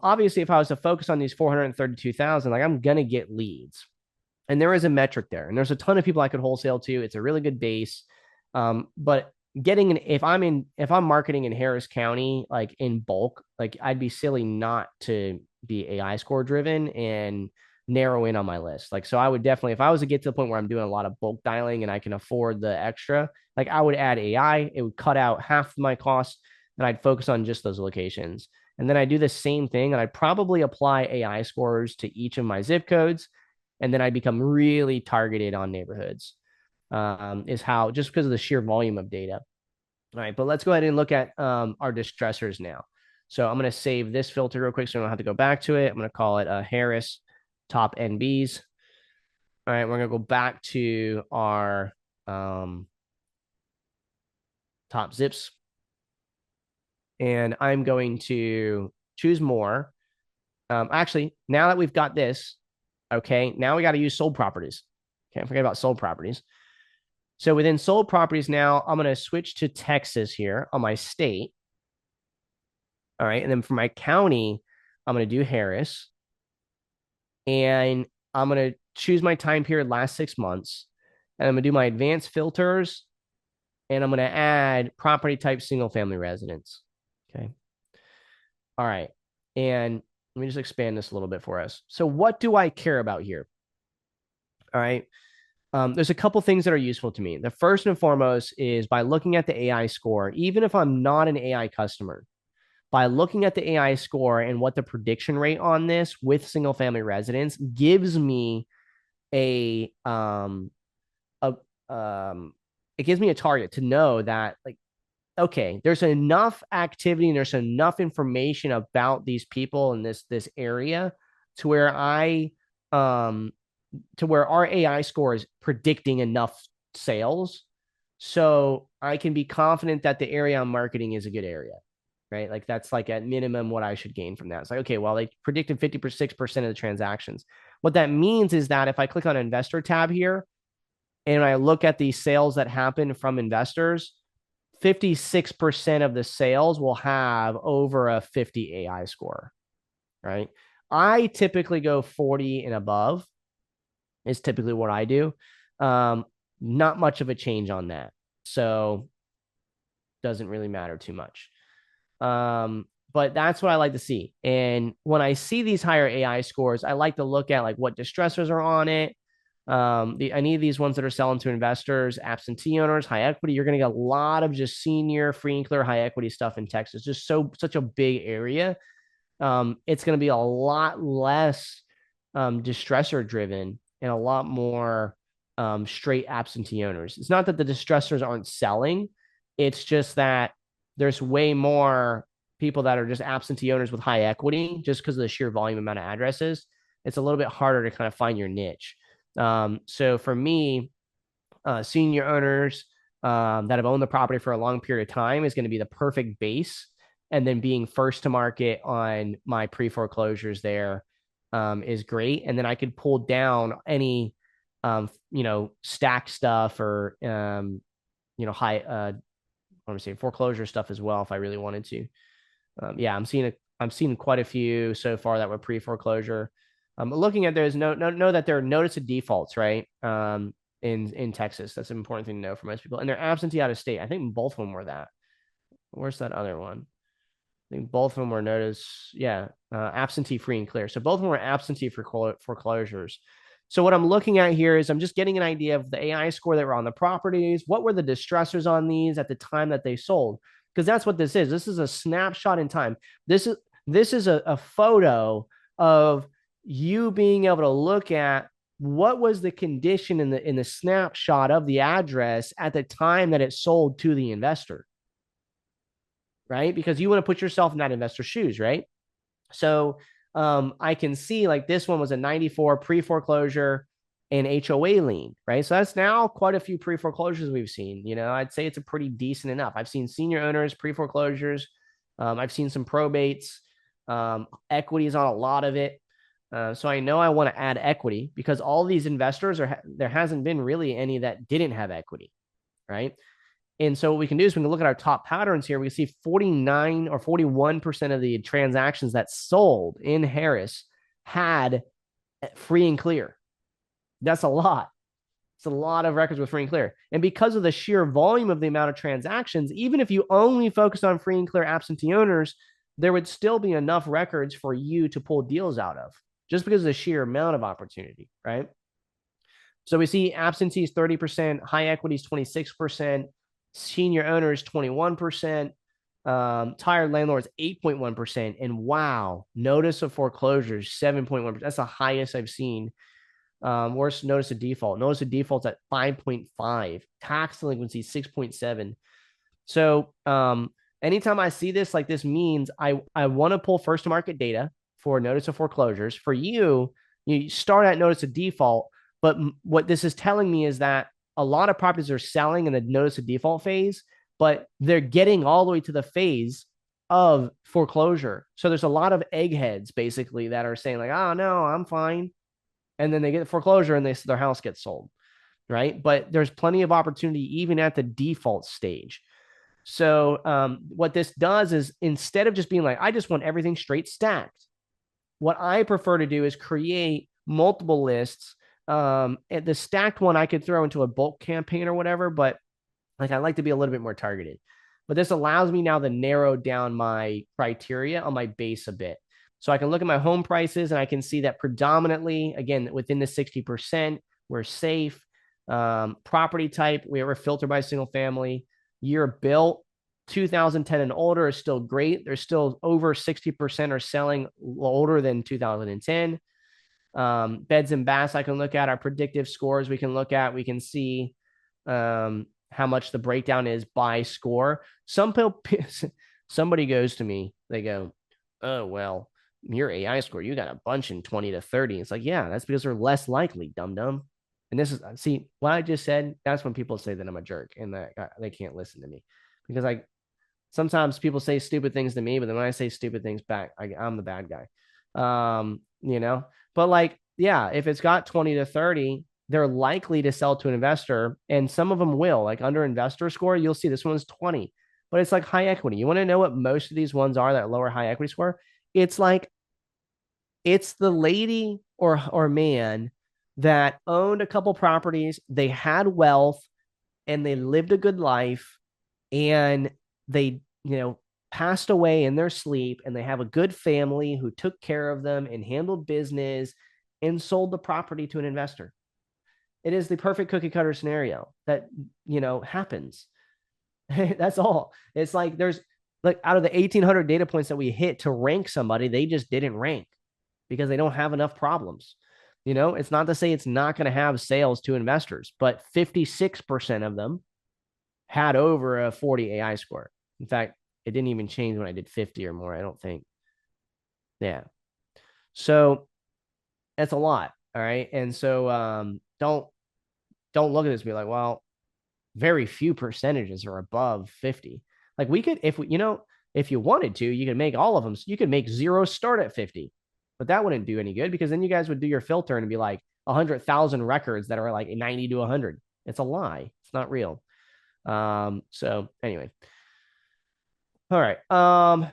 Obviously, if I was to focus on these 432,000, like I'm gonna get leads, and there is a metric there, and there's a ton of people I could wholesale to. It's a really good base, but getting an if I'm marketing in Harris County like in bulk, like I'd be silly not to be AI score driven and narrow in on my list. Like so I would definitely, if I was to get to the point where I'm doing a lot of bulk dialing and I can afford the extra, like I would add AI. It would cut out half my costs and I'd focus on just those locations. And then I do the same thing and I'd probably apply AI scores to each of my zip codes. And then I become really targeted on neighborhoods. Is how, just because of the sheer volume of data. All right, but let's go ahead and look at our distressors now. So I'm going to save this filter real quick so I don't have to go back to it. I'm going to call it Harris top NBs. All right, we're going to go back to our top zips. And I'm going to choose more. Actually, now that we've got this, okay, now we got to use sold properties. Can't forget about sold properties. So within sold properties now, I'm going to switch to Texas here on my state. All right. And then for my county, I'm going to do Harris. And I'm going to choose my time period last 6 months. And I'm going to do my advanced filters. And I'm going to add property type single family residence. Okay. All right. And let me just expand this a little bit for us. So what do I care about here? All right. There's a couple things that are useful to me. The first and foremost is by looking at the AI score, even if I'm not an AI customer, by looking at the AI score and what the prediction rate on this with single family residence gives me a it gives me a target to know that like okay, there's enough activity and there's enough information about these people in this area to where I to where our AI score is predicting enough sales. So I can be confident that the area I'm marketing is a good area, right? Like that's like at minimum what I should gain from that. It's like, okay, well, they predicted 56% of the transactions. What that means is that if I click on investor tab here and I look at the sales that happen from investors, 56% of the sales will have over a 50 AI score, right? I typically go 40 and above is typically what I do. Not much of a change on that. So doesn't really matter too much. But that's what I like to see. And when I see these higher AI scores, I like to look at like what distressors are on it. Any of these ones that are selling to investors, absentee owners, high equity, you're going to get a lot of just senior, free and clear, high equity stuff in Texas. Just such a big area. It's going to be a lot less distressor driven and a lot more straight absentee owners. It's not that the distressors aren't selling, it's just that there's way more people that are just absentee owners with high equity just because of the sheer volume amount of addresses. It's a little bit harder to kind of find your niche. So for me, senior owners that have owned the property for a long period of time is going to be the perfect base. And then being first to market on my pre foreclosures there is great. And then I could pull down any stack stuff or high let me say foreclosure stuff as well if I really wanted to. Yeah, I'm seeing quite a few so far that were pre-foreclosure. Looking at those, know that there are notice of defaults, right? In Texas, that's an important thing to know for most people, and they're absentee out of state. I think both of them were that. Where's that other one? I think both of them were notice, yeah, absentee free and clear. So both of them were absentee for foreclosures. So what I'm looking at here is I'm just getting an idea of the AI score that were on the properties. What were the distressors on these at the time that they sold? Because that's what this is. This is a snapshot in time. This is a photo of you being able to look at what was the condition in the snapshot of the address at the time that it sold to the investor, right? Because you want to put yourself in that investor's shoes, right? So I can see like this one was a 94 pre-foreclosure and HOA lien, right? So that's now quite a few pre-foreclosures we've seen. I'd say it's a pretty decent enough. I've seen senior owners pre-foreclosures. I've seen some probates, equities on a lot of it. So I know I want to add equity because all these investors there hasn't been really any that didn't have equity, right? And so what we can do is we can look at our top patterns here. We see 49 or 41% of the transactions that sold in Harris had free and clear. That's a lot. It's a lot of records with free and clear. And because of the sheer volume of the amount of transactions, even if you only focus on free and clear absentee owners, there would still be enough records for you to pull deals out of just because of the sheer amount of opportunity, right? So we see absentees 30%, high equities 26%, senior owners 21%, tired landlords 8.1%, and wow, notice of foreclosures 7.1%. That's the highest I've seen. Worst notice of default. Notice of default's at 5.5. Tax delinquency 6.7. So anytime I see this, like this means I want to pull first to market data for notice of foreclosures. For you start at notice of default, but what this is telling me is that a lot of properties are selling in the notice of default phase, but they're getting all the way to the phase of foreclosure. So there's a lot of eggheads basically that are saying like, oh no, I'm fine. And then they get the foreclosure and their house gets sold, right? But there's plenty of opportunity even at the default stage. So what this does is instead of just being like, I just want everything straight stacked, what I prefer to do is create multiple lists. And the stacked one I could throw into a bulk campaign or whatever, but like I like to be a little bit more targeted. But this allows me now to narrow down my criteria on my base a bit. So I can look at my home prices and I can see that predominantly, again, within the 60%, we're safe. Property type, we are filtered by single family. Year built, 2010 and older is still great. There's still over 60% are selling older than 2010. Beds and baths, I can look at our predictive scores. We can see how much the breakdown is by score. Somebody goes to me, they go, oh, well, your AI score, you got a bunch in 20 to 30. It's like, yeah, that's because they're less likely, dum-dum. And this is, see, what I just said, that's when people say that I'm a jerk and that they can't listen to me because sometimes people say stupid things to me, but then when I say stupid things back, I'm the bad guy. But like, yeah, if it's got 20 to 30, they're likely to sell to an investor, and some of them will. Like under investor score, you'll see this one's 20, but it's like high equity. You want to know what most of these ones are that lower high equity score? It's like it's the lady or man that owned a couple properties, they had wealth, and they lived a good life, and they passed away in their sleep, and they have a good family who took care of them and handled business and sold the property to an investor. It is the perfect cookie cutter scenario that happens. That's all. It's like there's like out of the 1,800 data points that we hit to rank somebody, they just didn't rank because they don't have enough problems. It's not to say it's not going to have sales to investors, but 56% of them had over a 40 AI score. In fact, it didn't even change when I did 50 or more, I don't think. Yeah. So that's a lot. All right. And so don't look at this and be like, well, very few percentages are above 50. Like we could, if you wanted to, you could make all of them. You could make zero start at 50, but that wouldn't do any good because then you guys would do your filter and be like, 100,000 records that are like 90 to 100. It's a lie. It's not real. So anyway. All right.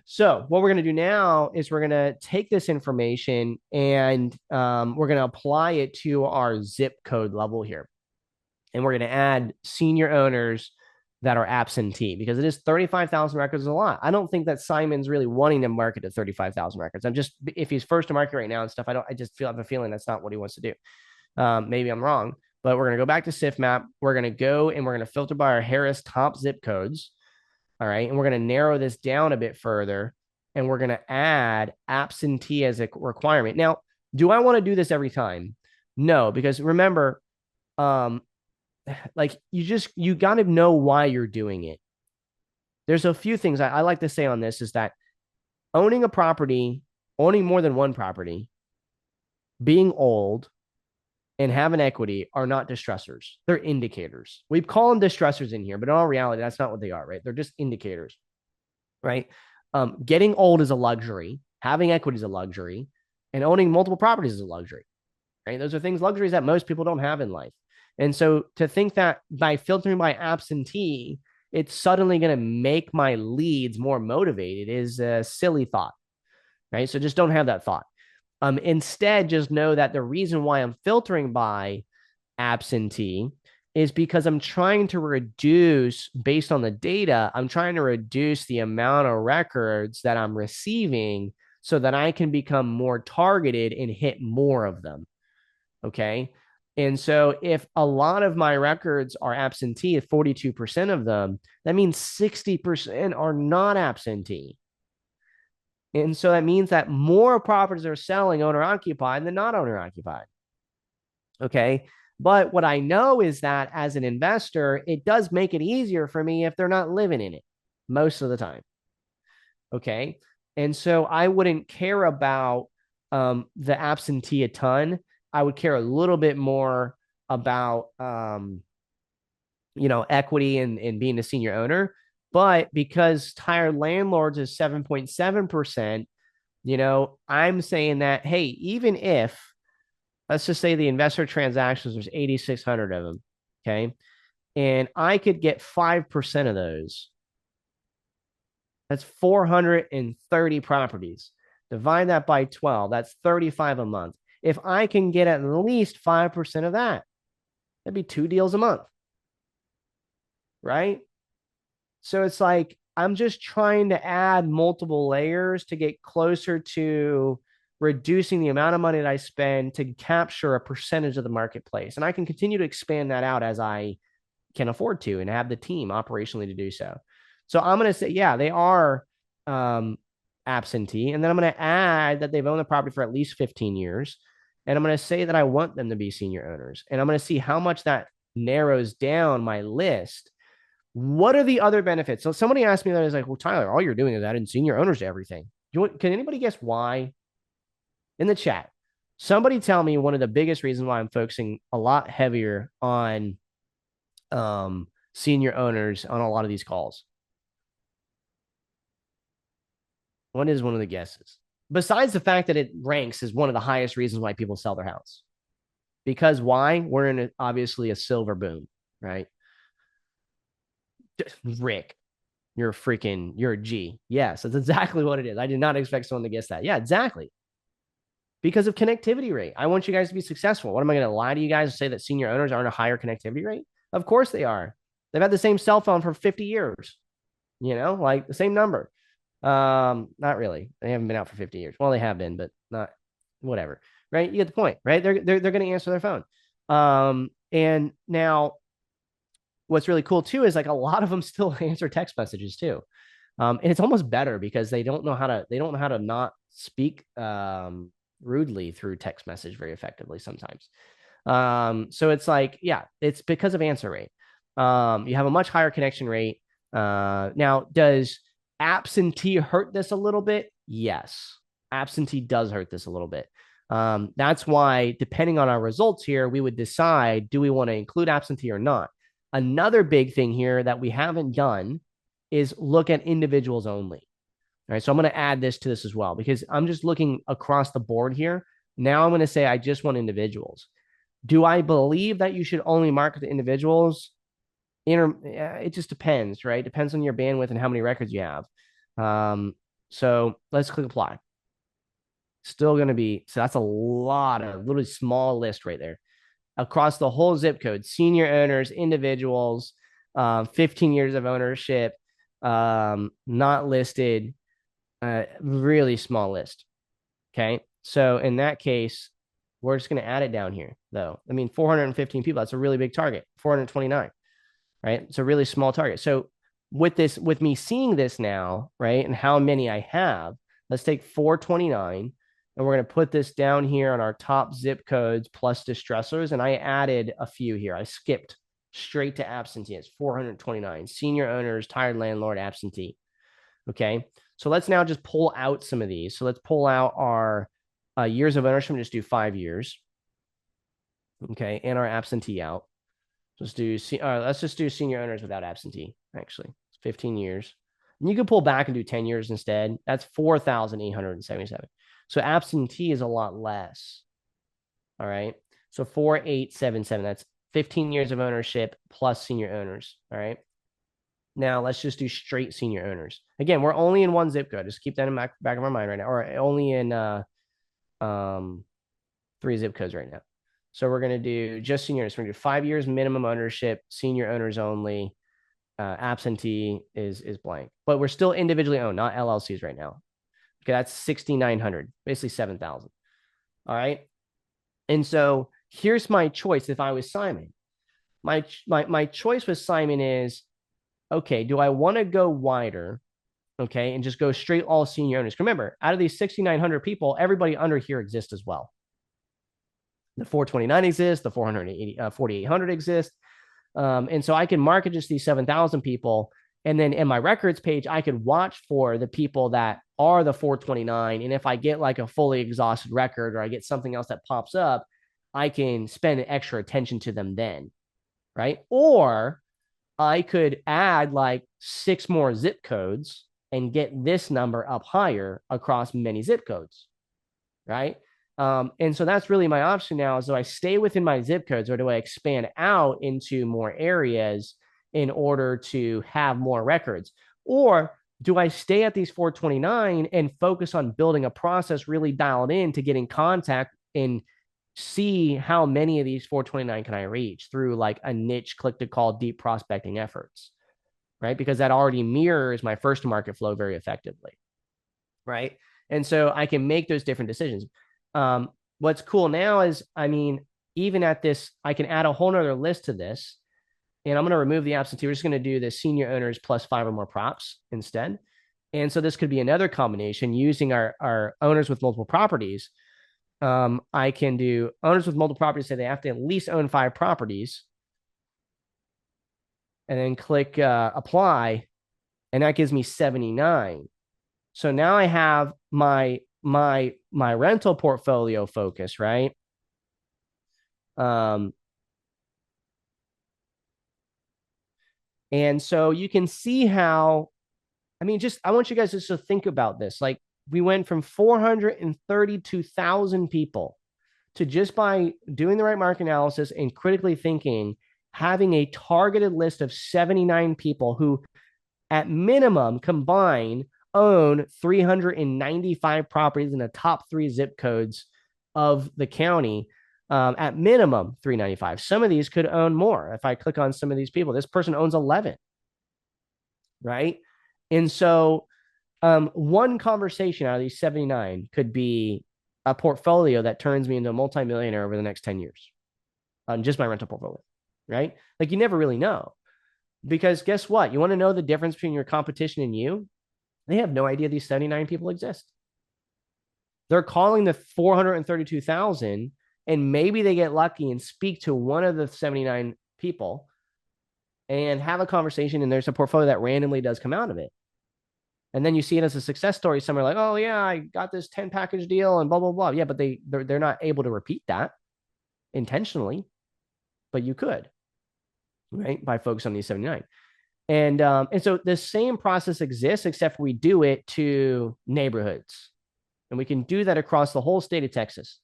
So what we're going to do now is we're going to take this information and we're going to apply it to our zip code level here. And we're going to add senior owners that are absentee because it is 35,000 records is a lot. I don't think that Simon's really wanting to market at 35,000 records. I'm just, if he's first to market right now and stuff, I just have a feeling that's not what he wants to do. Maybe I'm wrong, but we're going to go back to SIFMAP. We're going to go and we're going to filter by our Harris top zip codes. All right. And we're going to narrow this down a bit further and we're going to add absentee as a requirement. Now, do I want to do this every time? No, because remember, like you got to know why you're doing it. There's a few things I like to say on this is that owning a property, owning more than one property, being old, and having equity are not distressors. They're indicators. We call them distressors in here, but in all reality, that's not what they are, right? They're just indicators, right? Getting old is a luxury. Having equity is a luxury. And owning multiple properties is a luxury, right? Those are luxuries that most people don't have in life. And so to think that by filtering by absentee, it's suddenly going to make my leads more motivated is a silly thought, right? So just don't have that thought. Instead, just know that the reason why I'm filtering by absentee is because I'm trying to reduce, based on the data, I'm trying to reduce the amount of records that I'm receiving so that I can become more targeted and hit more of them. Okay. And so if a lot of my records are absentee, 42% of them, that means 60% are not absentee. And so that means that more properties are selling owner occupied than not owner occupied. Okay. But what I know is that as an investor, it does make it easier for me if they're not living in it most of the time. Okay. And so I wouldn't care about the absentee a ton. I would care a little bit more about, equity and being a senior owner. But because tired landlords is 7.7%, I'm saying that, hey, even if, let's just say the investor transactions, there's 8,600 of them, okay? And I could get 5% of those. That's 430 properties. Divide that by 12. That's 35 a month. If I can get at least 5% of that, that'd be 2 deals a month, right? So it's like, I'm just trying to add multiple layers to get closer to reducing the amount of money that I spend to capture a percentage of the marketplace. And I can continue to expand that out as I can afford to and have the team operationally to do so. So I'm going to say, yeah, they are absentee. And then I'm going to add that they've owned the property for at least 15 years. And I'm going to say that I want them to be senior owners. And I'm going to see how much that narrows down my list. What are the other benefits? So somebody asked me that, is like, well, Tyler, all you're doing is adding senior owners to everything. Can anybody guess why? In the chat, somebody tell me one of the biggest reasons why I'm focusing a lot heavier on senior owners on a lot of these calls. What is one of the guesses? Besides the fact that it ranks as one of the highest reasons why people sell their house. Because why? We're in obviously a silver boom, right? Rick, you're a G. Yes, that's exactly what it is. I did not expect someone to guess that. Yeah, exactly. Because of connectivity rate. I want you guys to be successful. What am I going to lie to you guys and say that senior owners aren't a higher connectivity rate? Of course they are. They've had the same cell phone for 50 years, like the same number. Not really. They haven't been out for 50 years. Well, they have been, but not whatever. Right? You get the point, right? They're going to answer their phone. And now what's really cool too is like a lot of them still answer text messages too. And it's almost better because they don't know how to not speak rudely through text message very effectively sometimes. So it's like, yeah, it's because of answer rate. You have a much higher connection rate. Now, does absentee hurt this a little bit? Yes, absentee does hurt this a little bit. That's why, depending on our results here, we would decide, do we want to include absentee or not? Another big thing here that we haven't done is look at individuals only. All right, so I'm going to add this to this as well because I'm just looking across the board here. Now I'm going to say I just want individuals. Do I believe that you should only market to individuals? It just depends, right? Depends on your bandwidth and how many records you have. So let's click apply. Still going to be, so that's a lot of literally small list right there across the whole zip code, senior owners, individuals, 15 years of ownership, not listed, really small list. Okay. So in that case, we're just going to add it down here though. I mean, 415 people, that's a really big target, 429, right? It's a really small target. So with me seeing this now, right, and how many I have, let's take 429 and we're going to put this down here on our top zip codes plus distressors. And I added a few here. I skipped straight to absentee. It's 429 senior owners, tired landlord, absentee. Okay. So let's now just pull out some of these. So let's pull out our years of ownership and just do 5 years. Okay. And our absentee out. Let's just do senior owners without absentee. Actually, it's 15 years. And you can pull back and do 10 years instead. That's 4,877. So absentee is a lot less. All right. So 4,877. That's 15 years of ownership plus senior owners. All right. Now let's just do straight senior owners. Again, we're only in one zip code. Just keep that in the back of our mind right now, or only in 3 zip codes right now. So we're going to do just seniors. We're going to do 5 years minimum ownership, senior owners only. Absentee is blank, but we're still individually owned, not LLCs right now. Okay, that's 6,900, basically 7,000. All right. And so here's my choice. If I was Simon, my choice with Simon is, okay, do I want to go wider? Okay, and just go straight all senior owners. Remember, out of these 6,900 people, everybody under here exists as well. The 429 exists, the 4,800 exists. And so I can market just these 7,000 people. And then in my records page, I could watch for the people that are the 429. And if I get like a fully exhausted record or I get something else that pops up, I can spend extra attention to them then. Right. Or I could add like 6 more zip codes and get this number up higher across many zip codes. Right. And so that's really my option now is do I stay within my zip codes or do I expand out into more areas in order to have more records? Or do I stay at these 429 and focus on building a process really dialed in to get in contact and see how many of these 429 can I reach through like a niche click to call deep prospecting efforts, right? Because that already mirrors my first market flow very effectively, right? And so I can make those different decisions. What's cool now is, I mean, even at this, I can add a whole nother list to this. And I'm going to remove the absentee. We're just going to do the senior owners plus 5 or more props instead. And so this could be another combination using our owners with multiple properties. I can do owners with multiple properties, say they have to at least own 5 properties. And then click apply. And that gives me 79. So now I have my rental portfolio focus, right? And so you can see how, I mean, I want you guys just to think about this. Like we went from 432,000 people to just by doing the right market analysis and critically thinking, having a targeted list of 79 people who at minimum combine own 395 properties in the top 3 zip codes of the county. At minimum 395. Some of these could own more. If I click on some of these people, this person owns 11, right? And so one conversation out of these 79 could be a portfolio that turns me into a multimillionaire over the next 10 years on just my rental portfolio, right? Like you never really know. Because guess what? You want to know the difference between your competition and you? They have no idea these 79 people exist. They're calling the 432,000 and maybe they get lucky and speak to one of the 79 people and have a conversation and there's a portfolio that randomly does come out of it. And then you see it as a success story somewhere like, oh yeah, I got this 10 package deal and blah, blah, blah. Yeah, but they're not able to repeat that intentionally, but you could, right? By focusing on these 79. And so the same process exists, except we do it to neighborhoods. And we can do that across the whole state of Texas.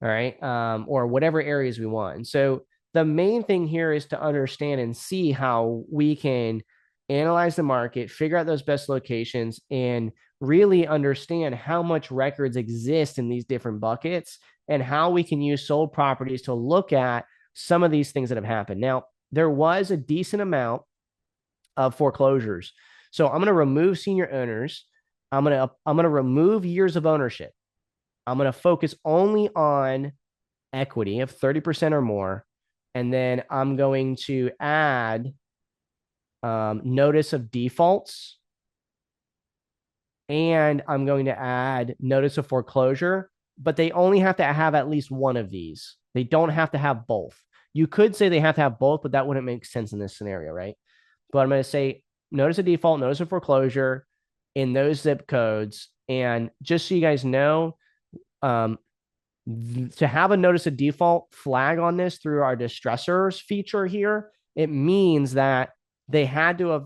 All right. Or whatever areas we want. And so the main thing here is to understand and see how we can analyze the market, figure out those best locations, and really understand how much records exist in these different buckets and how we can use sold properties to look at some of these things that have happened. Now, there was a decent amount of foreclosures. So I'm going to remove senior owners. I'm going to remove years of ownership. I'm going to focus only on equity of 30% or more. And then I'm going to add notice of defaults. And I'm going to add notice of foreclosure, but they only have to have at least one of these. They don't have to have both. You could say they have to have both, but that wouldn't make sense in this scenario, right? But I'm going to say notice of default, notice of foreclosure in those zip codes. And just so you guys know, to have a notice of default flag on this through our distressors feature here, it means that they had to have,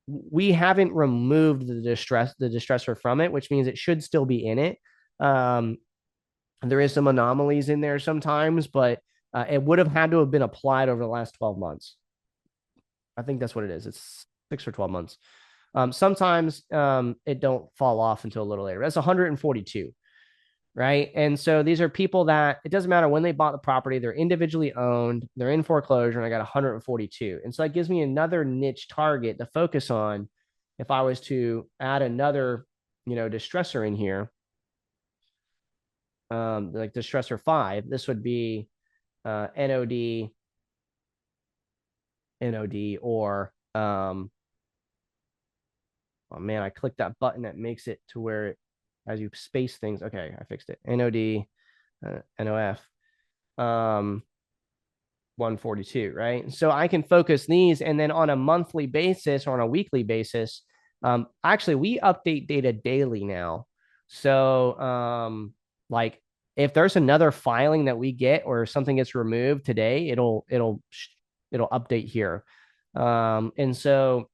we haven't removed the distressor from it, which means it should still be in it. There is some anomalies in there sometimes, but it would have had to have been applied over the last 12 months. I think that's what it is. It's 6 or 12 months. Sometimes it don't fall off until a little later. That's 142, right? And so these are people that it doesn't matter when they bought the property, they're individually owned, they're in foreclosure, and I got 142. And so that gives me another niche target to focus on if I was to add another, distressor in here, like distressor 5, this would be NOD, or oh man, I clicked that button that makes it to where it, as you space things. Okay, I fixed it. NOD, NOF, 142, right? So I can focus these, and then on a monthly basis or on a weekly basis, actually we update data daily now. So like if there's another filing that we get or something gets removed today, it'll update here. And so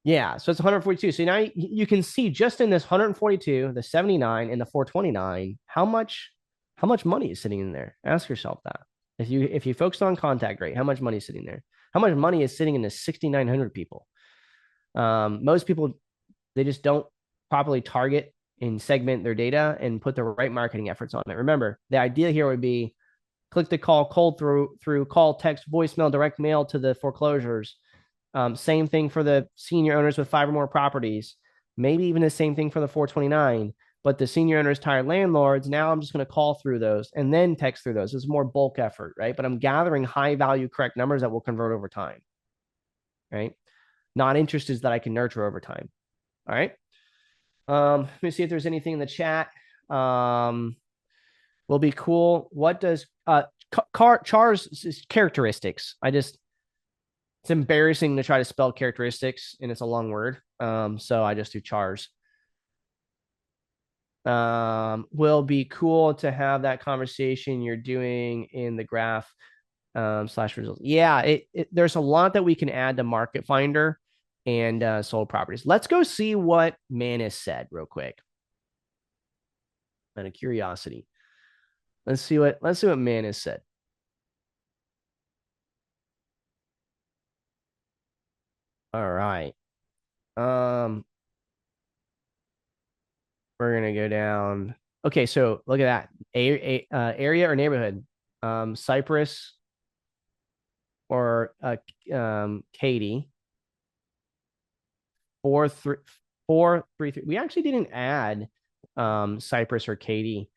yeah, so it's 142. So now you can see just in this 142, the 79, and the 429, how much money is sitting in there. Ask yourself that. If you focus on contact rate, how much money is sitting there? How much money is sitting in the 6,900 people? Most people, they just don't properly target and segment their data and put the right marketing efforts on it. Remember, the idea here would be click to call cold through call, text, voicemail, direct mail to the foreclosures. Same thing for the senior owners with 5 or more properties. Maybe even the same thing for the 429. But the senior owners, tired landlords, now I'm just going to call through those and then text through those. It's more bulk effort, right? But I'm gathering high value, correct numbers that will convert over time, right? Not interests that I can nurture over time. All right. Let me see if there's anything in the chat. Will be cool. What does CHAR's characteristics? It's embarrassing to try to spell characteristics and it's a long word. So I just do CHARs. Will be cool to have that conversation you're doing in the graph slash results. Yeah, there's a lot that we can add to Market Finder and sold properties. Let's go see what Manus said real quick. Out of curiosity. Let's see what Manus said. All right. We're gonna go down. Okay, so look at that. Area or neighborhood. Cypress or Katy. 433. We actually didn't add Cypress or Katy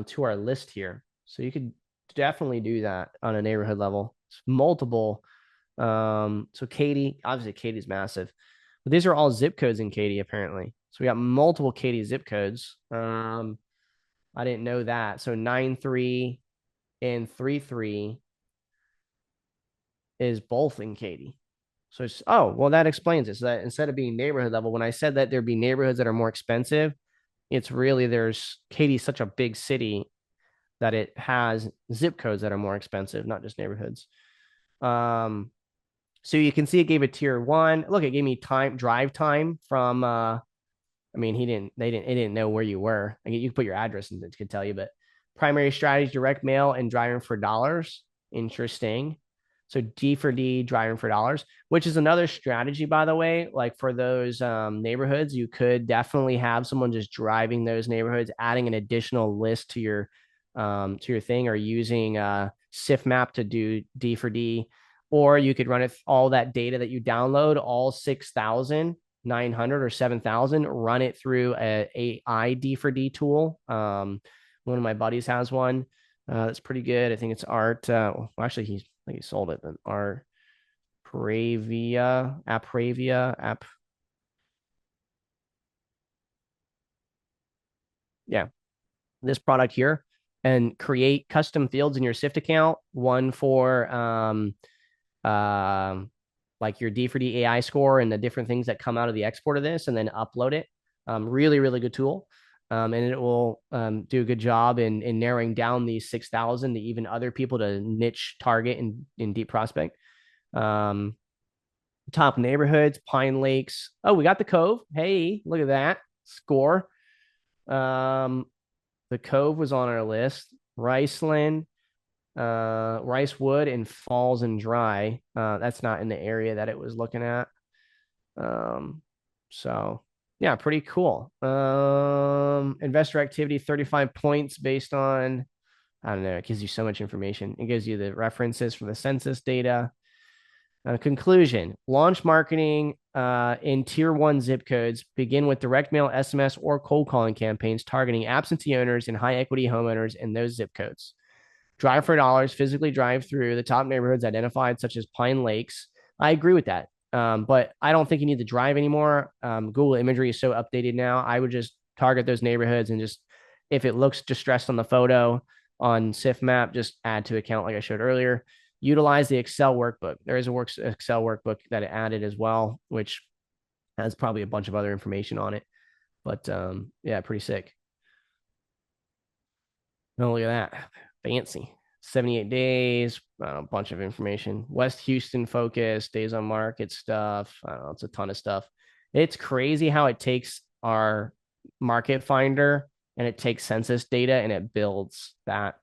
to our list here. So you could definitely do that on a neighborhood level. It's multiple. So Katy, obviously Katy's massive. But these are all zip codes in Katy, apparently. So we got multiple Katy zip codes. I didn't know that. So 9-3 and 3-3 is both in Katy. So it's, oh, well, that explains it. So that instead of being neighborhood level, when I said that there'd be neighborhoods that are more expensive, it's really there's Katy's such a big city that it has zip codes that are more expensive, not just neighborhoods. So you can see it gave a tier 1. Look, it gave me drive time from I mean, it didn't know where you were. Like, you could put your address and it could tell you, but primary strategy, direct mail and driving for dollars. Interesting. So D for D, driving for dollars, which is another strategy, by the way. Like for those neighborhoods, you could definitely have someone just driving those neighborhoods, adding an additional list to your thing, or using SIF map to do D for D, or you could run it all that data that you download, all 6,900 or 7,000, run it through a AI D for D tool. One of my buddies has one that's pretty good. I think it's Art. Well, actually, I think he sold it. But Art Pravia app. Yeah, this product here, and create custom fields in your SIFT account. One for um, like your D for D AI score and the different things that come out of the export of this, and then upload it. Really, really good tool. And it will do a good job in narrowing down these 6,000 to even other people to niche target in deep prospect. Um, Top neighborhoods, Pine Lakes. Oh, we got the Cove. Hey, look at that score. Um, the Cove was on our list. Riceland, Ricewood, and Falls and Dry. That's not in the area that it was looking at. So yeah, pretty cool. Investor activity, 35 points based on, I don't know, it gives you so much information. It gives you the references for the census data. Conclusion: launch marketing in tier one zip codes. Begin with direct mail, SMS, or cold calling campaigns targeting absentee owners and high equity homeowners in those zip codes. Drive for dollars, physically drive through the top neighborhoods identified, such as Pine Lakes. I agree with that. But I don't think you need to drive anymore. Google imagery is so updated now. I would just target those neighborhoods and just, if it looks distressed on the photo on SIF map, just add to account like I showed earlier. Utilize the Excel workbook. There is a Excel workbook that it added as well, which has probably a bunch of other information on it. But yeah, pretty sick. Oh, look at that. Fancy. 78 days, a bunch of information. West Houston focus, days on market stuff. I don't know, it's a ton of stuff. It's crazy how it takes our market finder and it takes census data and it builds that